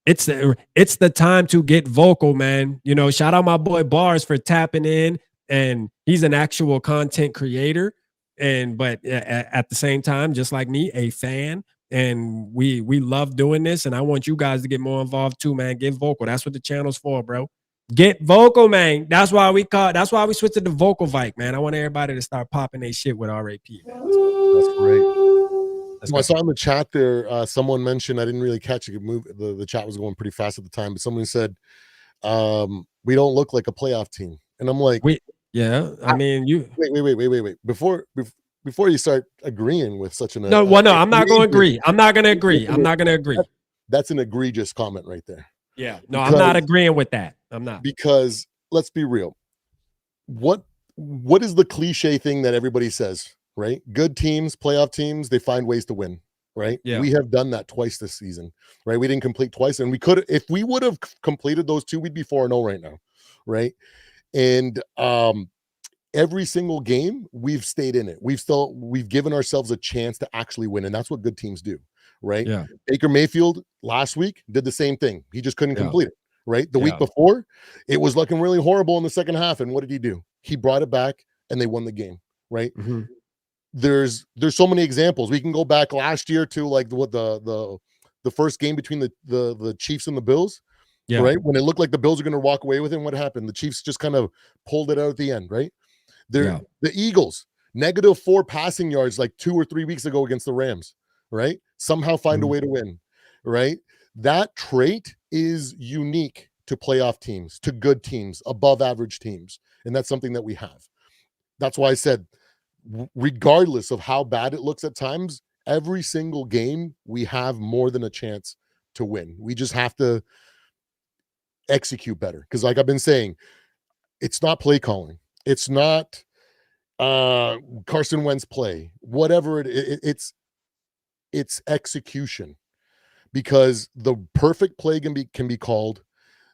It's the time to get vocal, man. Shout out my boy Bars for tapping in, and he's an actual content creator, but at the same time, just like me, a fan. And we love doing this, and I want you guys to get more involved too, man. Get vocal. That's what the channel's for, bro. Get vocal, man. That's why we switched to the vocal Vike, man. I want everybody to start popping their shit with RAP, man. That's great. Let's Well, I go. saw in the chat there, someone mentioned, I didn't really catch it. The chat was going pretty fast at the time, but someone said, we don't look like a playoff team. And I'm like, I mean, you. wait. Before you start agreeing with such an No, well, no, I'm not going to agree. I'm not going to agree. I'm not going to agree. That's an egregious comment right there. Yeah, no, I'm not agreeing with that. I'm not. Because let's be real. What is the cliche thing that everybody says, right? Good teams, playoff teams, they find ways to win, right? Yeah. We have done that twice this season, right? We didn't complete twice, and we could, if we would have completed those two, we'd be 4-0 right now, right? And every single game we've stayed in it. We've given ourselves a chance to actually win, and that's what good teams do, right? Yeah. Baker Mayfield last week did the same thing. He just couldn't complete it, right? The week Yeah. before, it was looking really horrible in the second half, and what did he do? He brought it back, and they won the game, right? Mm-hmm. There's so many examples. We can go back last year to like what the first game between the Chiefs and the Bills, Yeah. right? When it looked like the Bills are going to walk away with it, and what happened? The Chiefs just kind of pulled it out at the end, right? The Eagles, -4 passing yards like 2 or 3 weeks ago against the Rams, right? Somehow find a way to win, right? That trait is unique to playoff teams, to good teams, above average teams. And that's something that we have. That's why I said, regardless of how bad it looks at times, every single game we have more than a chance to win. We just have to execute better. Because like I've been saying, it's not play calling. It's not Carson Wentz play, whatever it's execution, because the perfect play can be called,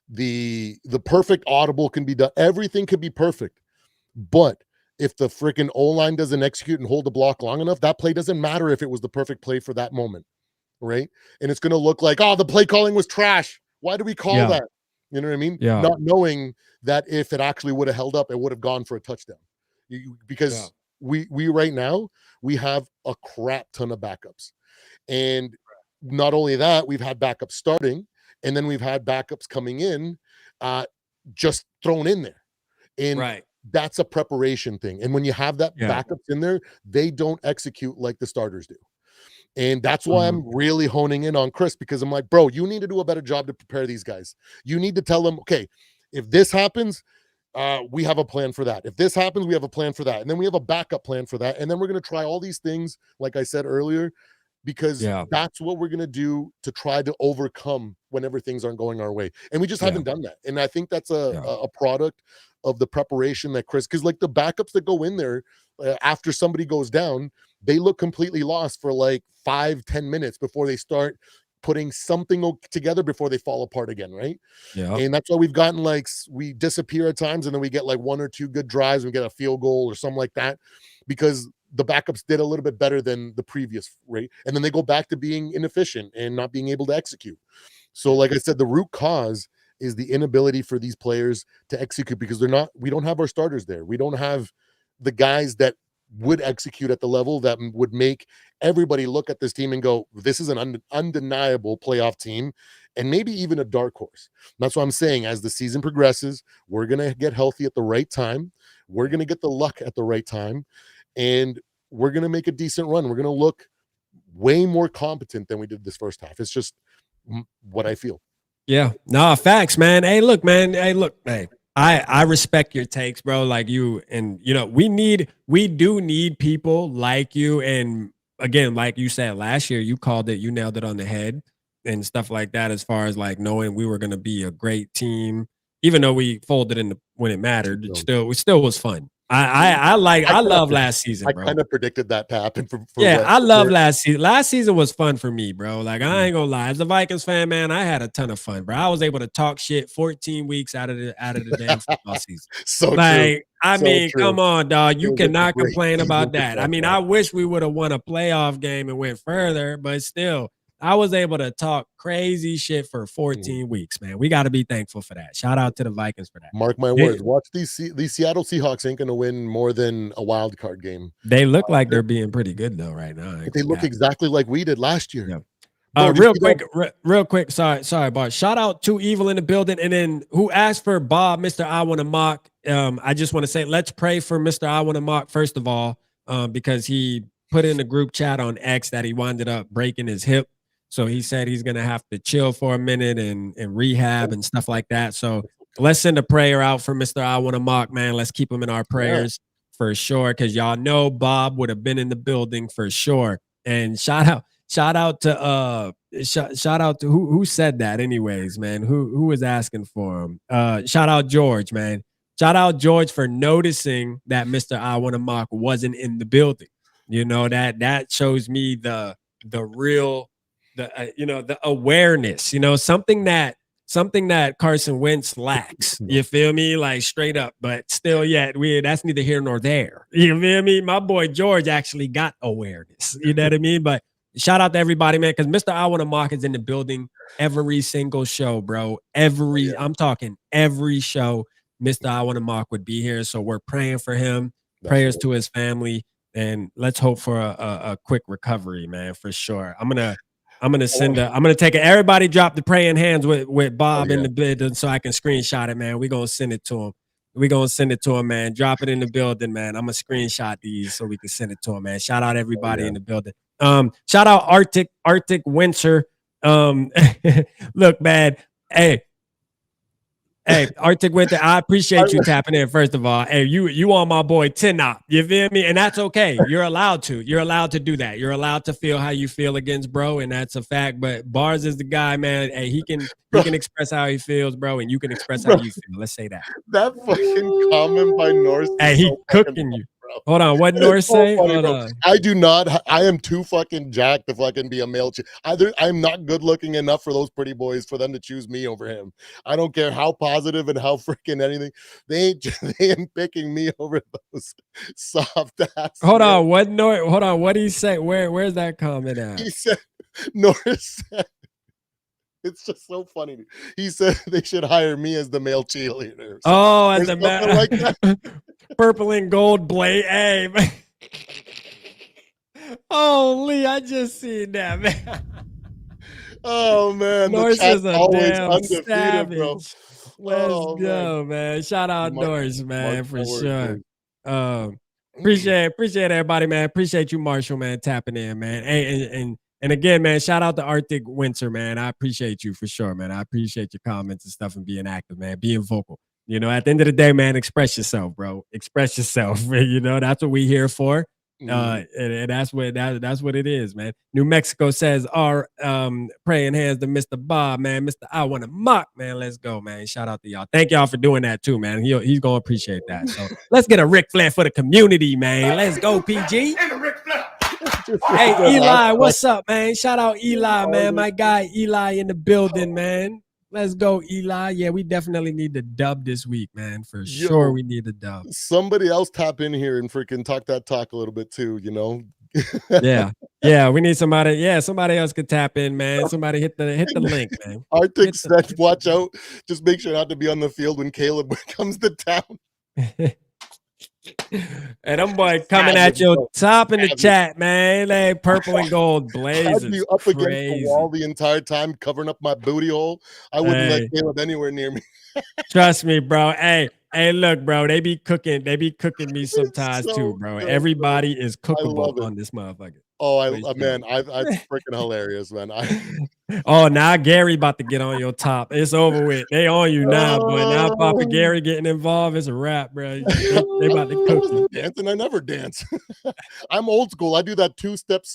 the perfect audible can be done, everything can be perfect, but if the freaking O-line doesn't execute and hold the block long enough, that play doesn't matter if it was the perfect play for that moment, right? And it's going to look like, oh, the play calling was trash. Why do we call that? You know what I mean? Yeah. Not knowing that if it actually would have held up, it would have gone for a touchdown. Because we right now, we have a crap ton of backups. And not only that, we've had backups starting, and then we've had backups coming in, just thrown in there. And that's a preparation thing. And when you have that backups in there, they don't execute like the starters do. And that's why I'm really honing in on Chris, because I'm like, bro, you need to do a better job to prepare these guys. You need to tell them, okay, if this happens, we have a plan for that. If this happens, we have a plan for that. And then we have a backup plan for that. And then we're going to try all these things, like I said earlier, because that's what we're going to do to try to overcome whenever things aren't going our way. And we just haven't done that. And I think that's a product of the preparation that Chris, because like the backups that go in there after somebody goes down, they look completely lost for like 5-10 minutes before they start putting something together before they fall apart again, right? Yeah. And that's why we've gotten like, we disappear at times, and then we get like 1 or 2 good drives, and we get a field goal or something like that, because the backups did a little bit better than the previous, right? And then they go back to being inefficient and not being able to execute. So like I said, the root cause is the inability for these players to execute, because we don't have our starters there. We don't have the guys that would execute at the level that would make everybody look at this team and go, this is an undeniable playoff team, and maybe even a dark horse. That's what I'm saying. As the season progresses, we're going to get healthy at the right time. We're going to get the luck at the right time, and we're going to make a decent run. We're going to look way more competent than we did this first half. It's just what I feel. Yeah. Nah, facts, man. Hey, look, man. Hey, I respect your takes, bro. Like you, and you know, we do need people like you. And again, like you said last year, you called it, you nailed it on the head and stuff like that, as far as like knowing we were going to be a great team, even though we folded in when it mattered. It still was fun. I love last season, bro. I kind of predicted that to happen. I love last season. Last season was fun for me, bro. Like, I ain't gonna lie. As a Vikings fan, man, I had a ton of fun, bro. I was able to talk shit 14 weeks out of the damn football season. So like, true. I mean, come on, dog. You cannot great complain about season that. I mean, I wish we would have won a playoff game and went further, but still, I was able to talk crazy shit for 14 weeks, man. We got to be thankful for that. Shout out to the Vikings for that. Mark my words. Watch these Seattle Seahawks ain't going to win more than a wild card game. They look like they're being pretty good though right now. They look exactly like we did last year. Yeah. Bro, real quick. Sorry, Bart. Shout out to Evil in the building, and then who asked for Bob, Mr. I Want to Mock. I just want to say, let's pray for Mr. I Want to Mock first of all, because he put in the group chat on X that he wound up breaking his hip. So he said he's gonna have to chill for a minute and rehab and stuff like that. So let's send a prayer out for Mr. I Want to Mock, man. Let's keep him in our prayers for sure. Cause y'all know Bob would have been in the building for sure. And shout out to who said that anyways, man. Who was asking for him? Shout out George, man. Shout out George for noticing that Mr. I Want to Mock wasn't in the building. You know, that shows me the real the awareness, something that Carson Wentz lacks. You feel me? Like straight up, but still yet that's neither here nor there. You feel me? My boy George actually got awareness. You know what I mean? But shout out to everybody, man, because Mr. I Want to Mock is in the building every single show, bro. I'm talking every show. Mr. I Want to Mock would be here. So we're praying for him, prayers to his family, and let's hope for a quick recovery, man, for sure. I'm gonna take it. Everybody drop the praying hands with Bob in the building so I can screenshot it, man. We're gonna send it to him. Man. Drop it in the building, man. I'm gonna screenshot these so we can send it to him, man. Shout out everybody in the building. Shout out Arctic Winter. Look, man. Hey, Arctic Winter, I appreciate you tapping in, first of all. Hey, you on my boy Tinop. You feel me? And that's okay. You're allowed to. You're allowed to do that. You're allowed to feel how you feel against bro, and that's a fact. But Bars is the guy, man. Hey, he can express how he feels, bro, and you can express how you feel. Let's say that. That fucking comment by Norse. Hey, he cooking you. Hold on, what Norse say? Hold on. I am too fucking jacked to fucking be a male. I'm not good looking enough for those pretty boys for them to choose me over him. I don't care how positive and how freaking anything. They ain't picking me over those soft ass. Hold on, what did he say? Where's that comment at? He said, Norris said, it's just so funny. He said they should hire me as the male cheerleader. So as the man, like that. Purple and gold blade. Hey, man. Holy, I just seen that, man. Oh man, Norse is a damn undefeated, savage. Bro. Let's go, man. Shout out Norse, man, for sure. Appreciate everybody, man. Appreciate you, Marshall, man, tapping in, man. Hey, and again, man, shout out to Arctic Winter, man. I appreciate you for sure, man. I appreciate your comments and stuff and being active, man, being vocal. At the end of the day, man, express yourself, bro. Express yourself. That's what we here for. And that's what it is, man. New Mexico says our praying hands to Mr. Bob, man. Mr. I Want to Mock, man. Let's go, man. Shout out to y'all. Thank y'all for doing that too, man. He's gonna appreciate that. So let's get a Ric Flair for the community, man. Let's go, PG. Hey, Eli, what's up, man? Shout out Eli, man. My guy Eli in the building, man. Let's go, Eli. Yeah, we definitely need the dub this week, man. For sure, we need the dub. Somebody else tap in here and freaking talk a little bit too, Yeah, we need somebody. Yeah, somebody else could tap in, man. Somebody hit the link, man. Arctic said, watch out. Just make sure not to be on the field when Caleb comes to town. And them boy coming at your top in the chat, man. Like purple and gold blazers. I'd be up against the wall the entire time, covering up my booty hole. I wouldn't let Caleb anywhere near me. Trust me, bro. Hey, look, bro. They be cooking me sometimes too, bro. Good, everybody is cookable on this motherfucker. Oh, man, I freaking hilarious, man. Oh, now Gary about to get on your top. It's over with. They on you now, boy. Now Papa Gary getting involved. It's a wrap, bro. They about to cook you. Dancing, I never dance. I'm old school. I do that 2-step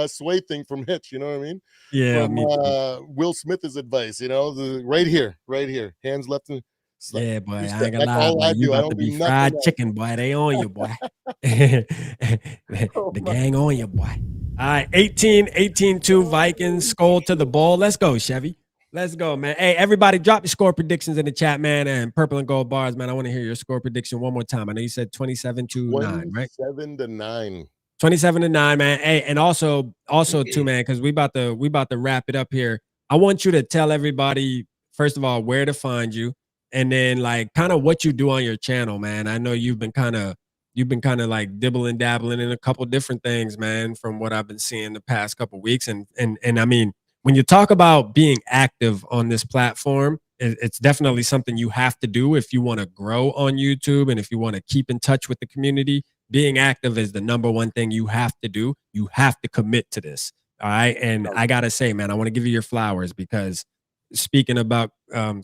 sway thing from Hitch. You know what I mean? Yeah. From Will Smith's advice. Right here, hands left and. Yeah, boy. I ain't gonna lie, boy. You about to be fried chicken, boy. They on you, boy. The gang on you, boy. All right, 18-2 Vikings, Skull to the ball. Let's go, Chevy. Let's go, man. Hey, everybody, drop your score predictions in the chat, man. And Purple and Gold Bars, man. I want to hear your score prediction one more time. I know you said 27-9, right? 27-9. 27-9, man. Hey, and also too, man, because we about to wrap it up here. I want you to tell everybody, first of all, where to find you. And then like kind of what you do on your channel, man. I know you've been kind of like dibbling dabbling in a couple different things, man, from what I've been seeing the past couple weeks. And I mean, when you talk about being active on this platform, it's definitely something you have to do if you want to grow on YouTube and if you want to keep in touch with the community. being active is the number one thing you have to do. You have to commit to this. All right. And I gotta say, man, I want to give you your flowers because speaking about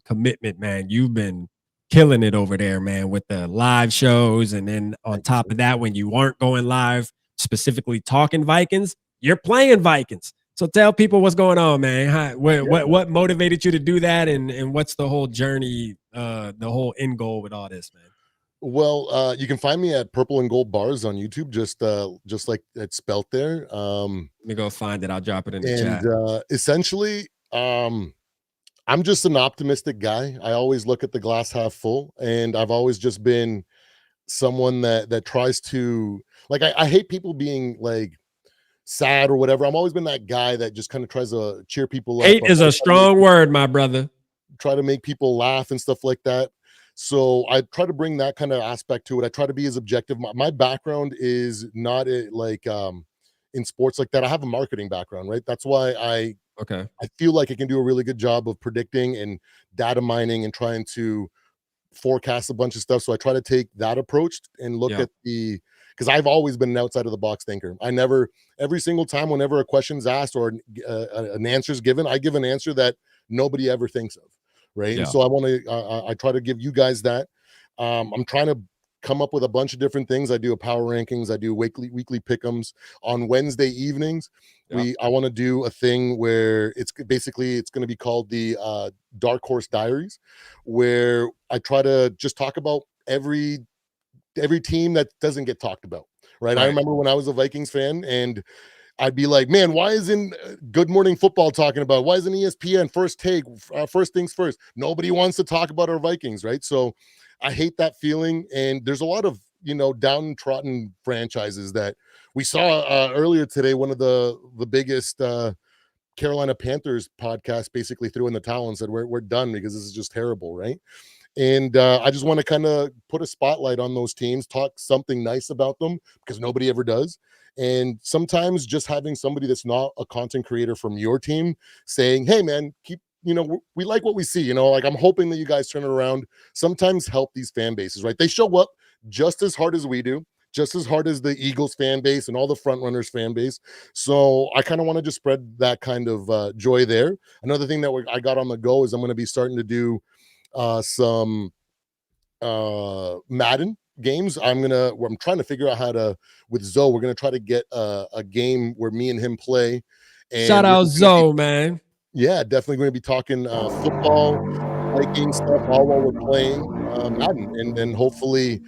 commitment, man, you've been killing it over there, man, with the live shows. And then on top of that, when you weren't going live, specifically talking Vikings, you're playing Vikings. So tell people what's going on, man. What motivated you to do that, and what's the whole journey, the whole end goal with all this, man? Well, you can find me at Purple and Gold Bars on YouTube, just like it's spelt there. Let me go find it. I'll drop it in the chat. Essentially, I'm just an optimistic guy. I always look at the glass half full, and I've always just been someone that tries to, like, I hate people being like sad or whatever. I've always been that guy that just kind of tries to cheer people up. Hate is a strong word, my brother. Try to make people laugh and stuff like that. So I try to bring that kind of aspect to it. I try to be as objective. My background is not like in sports like that. I have a marketing background, right? That's why I feel like I can do a really good job of predicting and data mining and trying to forecast a bunch of stuff. So I try to take that approach and look at because I've always been an outside of the box thinker. I never, every single time, whenever a question's asked or an answer's given, I give an answer that nobody ever thinks of. Right. And so I try to give you guys that. I'm trying to come up with a bunch of different things. I do a power rankings. I do weekly pick'ems on Wednesday evenings. I want to do a thing where it's going to be called the Dark Horse Diaries, where I try to just talk about every team that doesn't get talked about. Right. I remember when I was a Vikings fan and I'd be like, man, why isn't Good Morning Football talking about? Why isn't ESPN First Take, First Things First? Nobody wants to talk about our Vikings, right? So I hate that feeling. And there's a lot of, downtrodden franchises that we saw earlier today. One of the biggest Carolina Panthers podcast basically threw in the towel and said, we're done because this is just terrible, right? And I just want to kind of put a spotlight on those teams, talk something nice about them because nobody ever does. And sometimes just having somebody that's not a content creator from your team saying, hey, man, we like what we see, like I'm hoping that you guys turn it around, sometimes help these fan bases, right? They show up just as hard as we do, just as hard as the Eagles fan base and all the front runners fan base. So I kind of want to just spread that kind of joy there. Another thing that I got on the go is I'm going to be starting to do some Madden games. I'm trying to figure out how to, with Zoe, we're going to try to get a game where me and him play. And shout out Zoe, man. Yeah, definitely going to be talking football, Viking stuff all while we're playing Madden. And hopefully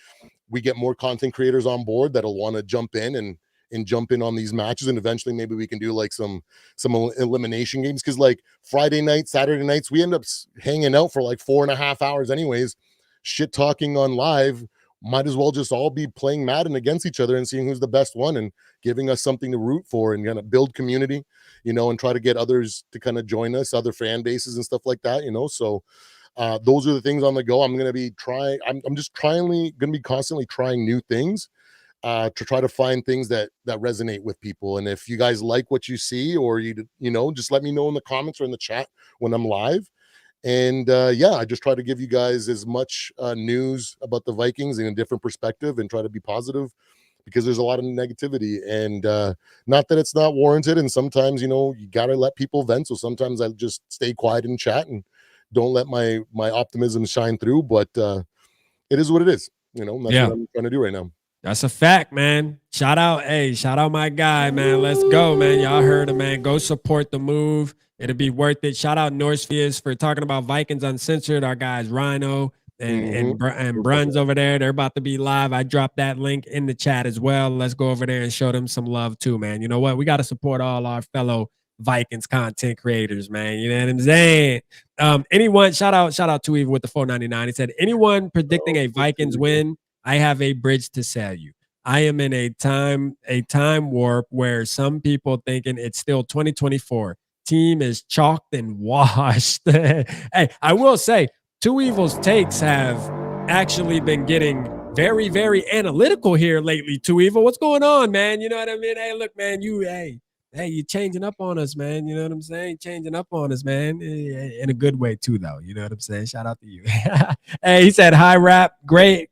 we get more content creators on board that'll want to jump in and jump in on these matches. And eventually maybe we can do like some elimination games. Cause like Friday night, Saturday nights, we end up hanging out for like 4.5 hours anyways, shit talking on live. Might as well just all be playing Madden against each other and seeing who's the best one and giving us something to root for and kind of build community, and try to get others to kind of join us, other fan bases and stuff like that, So those are the things on the go. I'm going to be trying. I'm just going to be constantly trying new things to try to find things that resonate with people. And if you guys like what you see, or just let me know in the comments or in the chat when I'm live. And I just try to give you guys as much news about the Vikings in a different perspective and try to be positive because there's a lot of negativity, and not that it's not warranted. And sometimes, you got to let people vent. So sometimes I just stay quiet and chat and don't let my optimism shine through, but it is what it is. That's what I'm trying to do right now. That's a fact, man. Shout out my guy, man. Let's go, man. Y'all heard him, man. Go support the move. It'll be worth it. Shout out Norspheres for talking about Vikings Uncensored. Our guys Rhino and Bruns over there. They're about to be live. I dropped that link in the chat as well. Let's go over there and show them some love too, man. You know what? We got to support all our fellow Vikings content creators, man. You know what I'm saying? Anyone, shout out to Eve with the 499. He said, anyone predicting a Vikings win, I have a bridge to sell you. I am in a time warp where some people thinking it's still 2024. Team is chalked and washed. Hey, I will say, Two Evil's takes have actually been getting very, very analytical here lately. Two Evil, what's going on, man? You know what I mean? Hey, look, man, you changing up on us, man. You know what I'm saying? Changing up on us, man. In a good way too, though. You know what I'm saying? Shout out to you. Hey, he said, hi, Rap. Great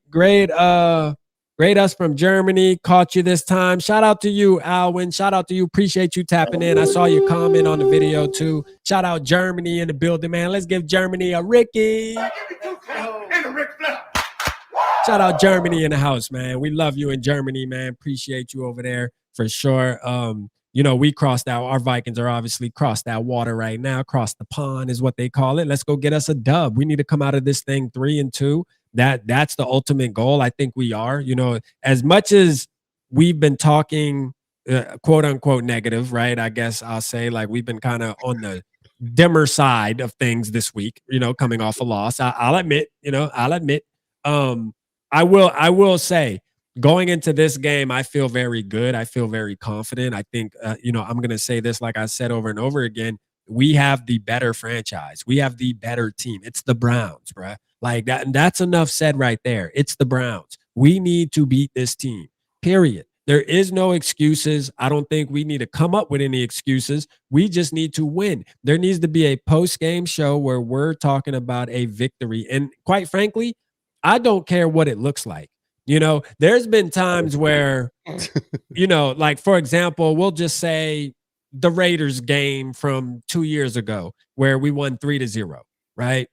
Great us from Germany. Caught you this time. Shout out to you, Alwyn. Shout out to you. Appreciate you tapping in. I saw your comment on the video too. Shout out Germany in the building, man. Let's give Germany a Ricky. Shout out Germany in the house, man. We love you in Germany, man. Appreciate you over there for sure. We crossed out. Our Vikings are obviously crossed that water right now. Cross the pond is what they call it. Let's go get us a dub. We need to come out of this thing 3-2. That's the ultimate goal. I think we are. As much as we've been talking quote unquote negative, right? I guess I'll say like we've been kind of on the dimmer side of things this week, coming off a loss. I'll admit. I will say going into this game, I feel very good. I feel very confident. I think, I'm going to say this, like I said over and over again, we have the better franchise. We have the better team. It's the Browns, bruh. Like that. And that's enough said right there. It's the Browns. We need to beat this team, period. There is no excuses. I don't think we need to come up with any excuses. We just need to win. There needs to be a post-game show where we're talking about a victory. And quite frankly, I don't care what it looks like. There's been times where, like, for example, we'll just say the Raiders game from 2 years ago where we won 3-0, right?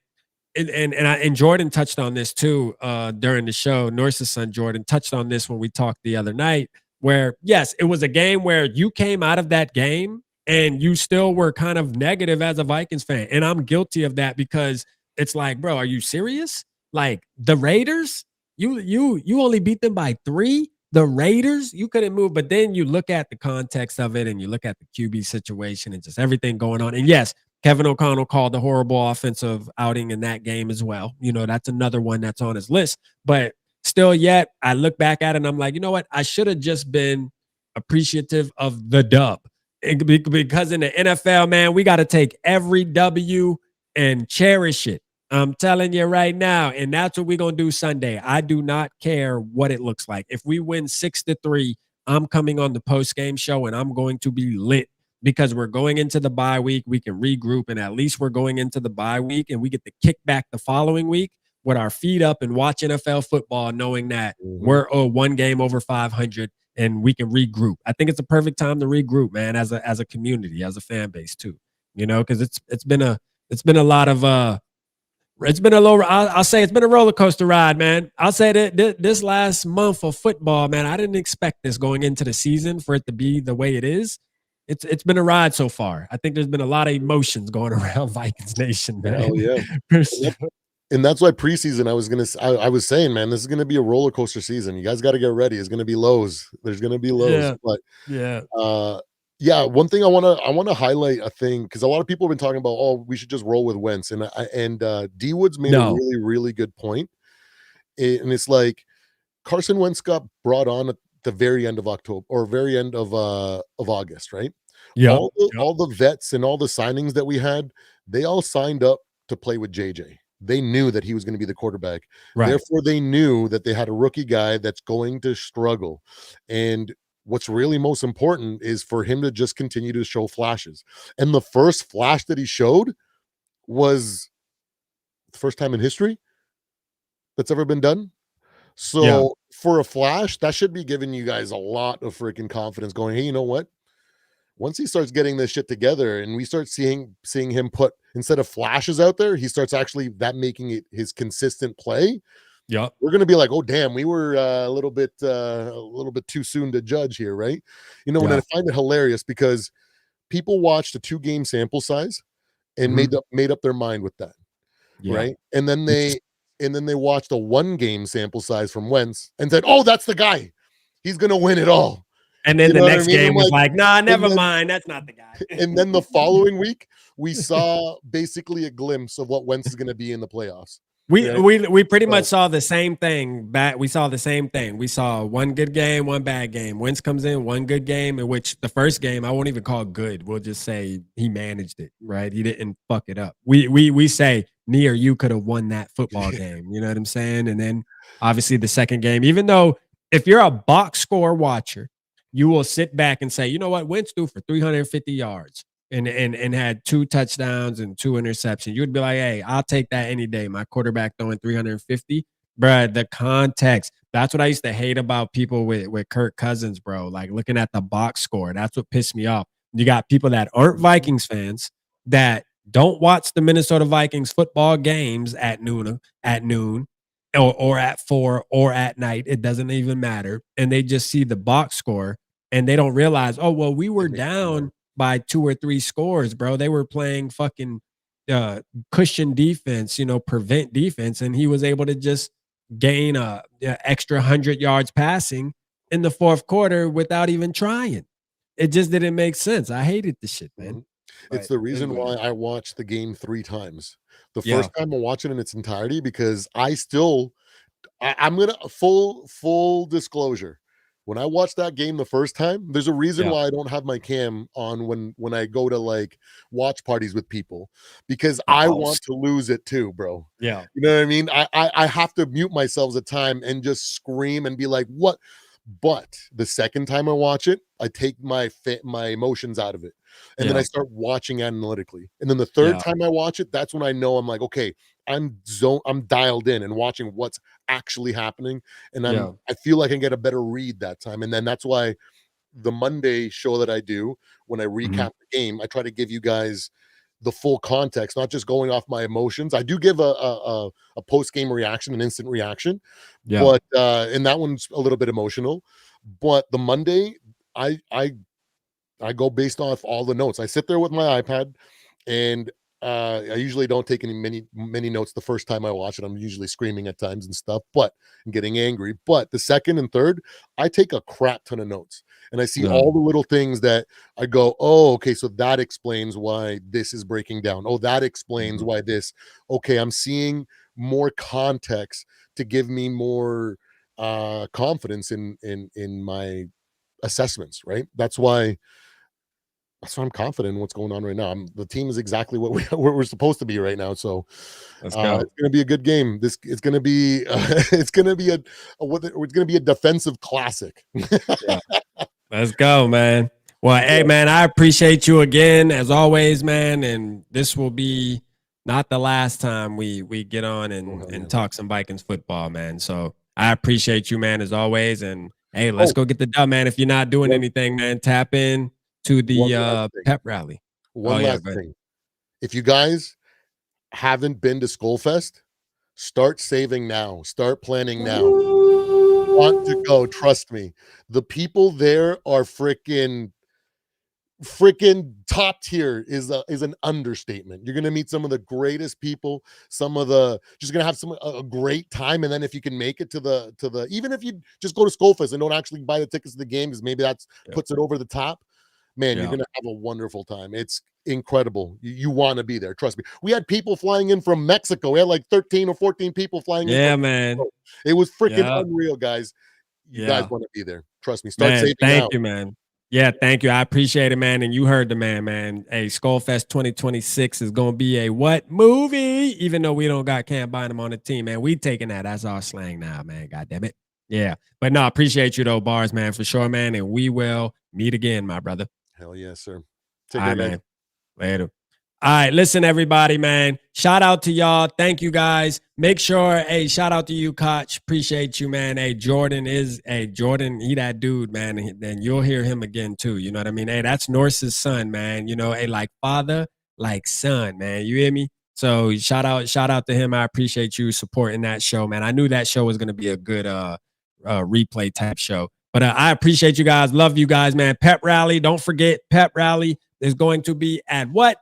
And Jordan touched on this too during the show. Norse's son Jordan touched on this when we talked the other night, where yes, it was a game where you came out of that game and you still were kind of negative as a Vikings fan, and I'm guilty of that because it's like, bro, are you serious? Like the Raiders, you only beat them by 3. The Raiders, you couldn't move. But then you look at the context of it, and you look at the QB situation and just everything going on. And yes, Kevin O'Connell called a horrible offensive outing in that game as well. That's another one that's on his list. But still, yet I look back at it and I'm like, you know what? I should have just been appreciative of the dub. Because in the NFL, man, we got to take every W and cherish it. I'm telling you right now, and that's what we're going to do Sunday. I do not care what it looks like. If we win 6-3, I'm coming on the post-game show, and I'm going to be lit because we're going into the bye week. We can regroup, and at least we're going into the bye week, and we get to kick back the following week with our feet up and watch NFL football, knowing that we're one game over 500, and we can regroup. I think it's a perfect time to regroup, man, as a community, as a fan base too. Because it's been a lot of it's been I'll say it's been a roller coaster ride, man. I'll say that this last month of football, man, I didn't expect this going into the season for it to be the way it is. It's been a ride so far. I think there's been a lot of emotions going around Vikings Nation, man. Oh yeah. And that's why preseason I was saying, man, this is gonna be a roller coaster season. You guys got to get ready. It's gonna be lows. There's gonna be lows. Yeah. But yeah. One thing I want to highlight a thing, because a lot of people have been talking about, oh, we should just roll with Wentz, and D Woods made a really, really good point. And it's like Carson Wentz got brought on at the very end of October or very end of August, right? Yeah. All the vets and all the signings that we had, they all signed up to play with JJ. They knew that he was going to be the quarterback. Right. Therefore, they knew that they had a rookie guy that's going to struggle. And what's really most important is for him to just continue to show flashes. And the first flash that he showed was the first time in history that's ever been done. So for a flash, that should be giving you guys a lot of freaking confidence going, hey, you know what? Once he starts getting this shit together and we start seeing him put, instead of flashes out there, he starts actually making it his consistent play. Yeah, we're gonna be like, oh damn, we were a little bit too soon to judge here, right? And I find it hilarious because people watched a 2-game sample size and made up their mind with that, right? And then they watched a 1-game sample size from Wentz and said, oh, that's the guy, he's gonna win it all. And then the next game was like, nah, never mind, that's not the guy. And then the following week, we saw basically a glimpse of what Wentz is gonna be in the playoffs. We pretty much saw the same thing. We saw the same thing. We saw one good game, one bad game. Wentz comes in, one good game, in which the first game I won't even call good. We'll just say he managed it, right? He didn't fuck it up. We say near you could have won that football game. You know what I'm saying? And then obviously the second game, even though if you're a box score watcher, you will sit back and say, you know what, Wentz threw for 350 yards. And had 2 touchdowns and 2 interceptions. You would be like, hey, I'll take that any day. My quarterback throwing 350. Bruh, the context. That's what I used to hate about people with Kirk Cousins, bro. Like looking at the box score. That's what pissed me off. You got people that aren't Vikings fans that don't watch the Minnesota Vikings football games at noon, or at 4 or at night. It doesn't even matter. And they just see the box score and they don't realize, oh, well, we were down by 2 or 3 scores, bro. They were playing fucking cushion defense, prevent defense, and he was able to just gain a extra 100 yards passing in the fourth quarter without even trying. It just didn't make sense. I hated the shit, man. It's the reason why I watched the game 3 times. The Yeah. first time I watched it in its entirety because I'm gonna full disclosure. When I watched that game the first time, there's a reason why I don't have my cam on when I go to like watch parties with people because I want to lose it too, bro. Yeah. You know what I mean? I have to mute myself at time and just scream and be like, what? But the second time I watch it, I take my emotions out of it. And then I start watching analytically. And then the third time I watch it, that's when I know I'm like, okay, I'm dialed in and watching what's actually happening. And I feel like I can get a better read that time. And then that's why the Monday show that I do, when I recap the game, I try to give you guys the full context, not just going off my emotions. I do give a post-game reaction, an instant reaction, but and that one's a little bit emotional. But the Monday, I go based off all the notes. I sit there with my iPad, and I usually don't take many notes the first time I watch it. I'm usually screaming at times and stuff, but and getting angry. But the second and third, I take a crap ton of notes, and I see all the little things that I go, oh, okay, so that explains why this is breaking down. Oh, that explains why this. Okay, I'm seeing more context to give me more confidence in my assessments. Right? That's why I'm confident in what's going on right now. The team is exactly what we're supposed to be right now. So let's go. It's going to be a good game. It's going to be it's going to be a defensive classic. Let's go, man. Well, hey, man, I appreciate you again as always, man. And this will be not the last time we get on and talk some Vikings football, man. So I appreciate you, man, as always. And hey, let's go get the dub, man. If you're not doing anything, man, tap in to the pep rally. One last thing. If you guys haven't been to Skullfest, start saving now. Start planning now. Want to go, trust me. The people there are freaking top tier is an understatement. You're gonna meet some of the greatest people, just gonna have a great time. And then if you can make it to the even if you just go to Skullfest and don't actually buy the tickets to the game, because maybe that's puts it over the top. Man, you're gonna have a wonderful time. It's incredible. You want to be there. Trust me. We had people flying in from Mexico. We had like 13 or 14 people flying in. Yeah, man. Mexico. It was freaking unreal, guys. You guys want to be there. Trust me. Start saving. Thank you, man. Yeah, thank you. I appreciate it, man. And you heard the man. Hey, Skullfest 2026 is gonna be a what movie? Even though we don't got Cam Bynum on the team, man. We taking that. That's our slang now, man. God damn it. Yeah. But no, I appreciate you though, Bars, man, for sure, man. And we will meet again, my brother. Hell yes, sir. Take care, man. Later. All right, listen, everybody, man. Shout out to y'all. Thank you, guys. Make sure, hey, shout out to you, Koch. Appreciate you, man. Hey, Jordan, he that dude, man. And you'll hear him again, too. You know what I mean? Hey, that's Norse's son, man. You know, hey, like father, like son, man. You hear me? So shout out to him. I appreciate you supporting that show, man. I knew that show was going to be a good replay type show. But I appreciate you guys. Love you guys, man. Pep Rally. Don't forget, Pep Rally is going to be at what?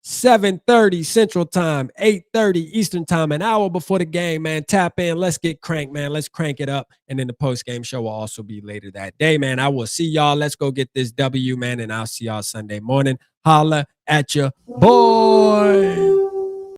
7:30 Central Time, 8:30 Eastern Time, an hour before the game, man. Tap in. Let's get cranked, man. Let's crank it up. And then the post-game show will also be later that day, man. I will see y'all. Let's go get this W, man. And I'll see y'all Sunday morning. Holla at ya, boy.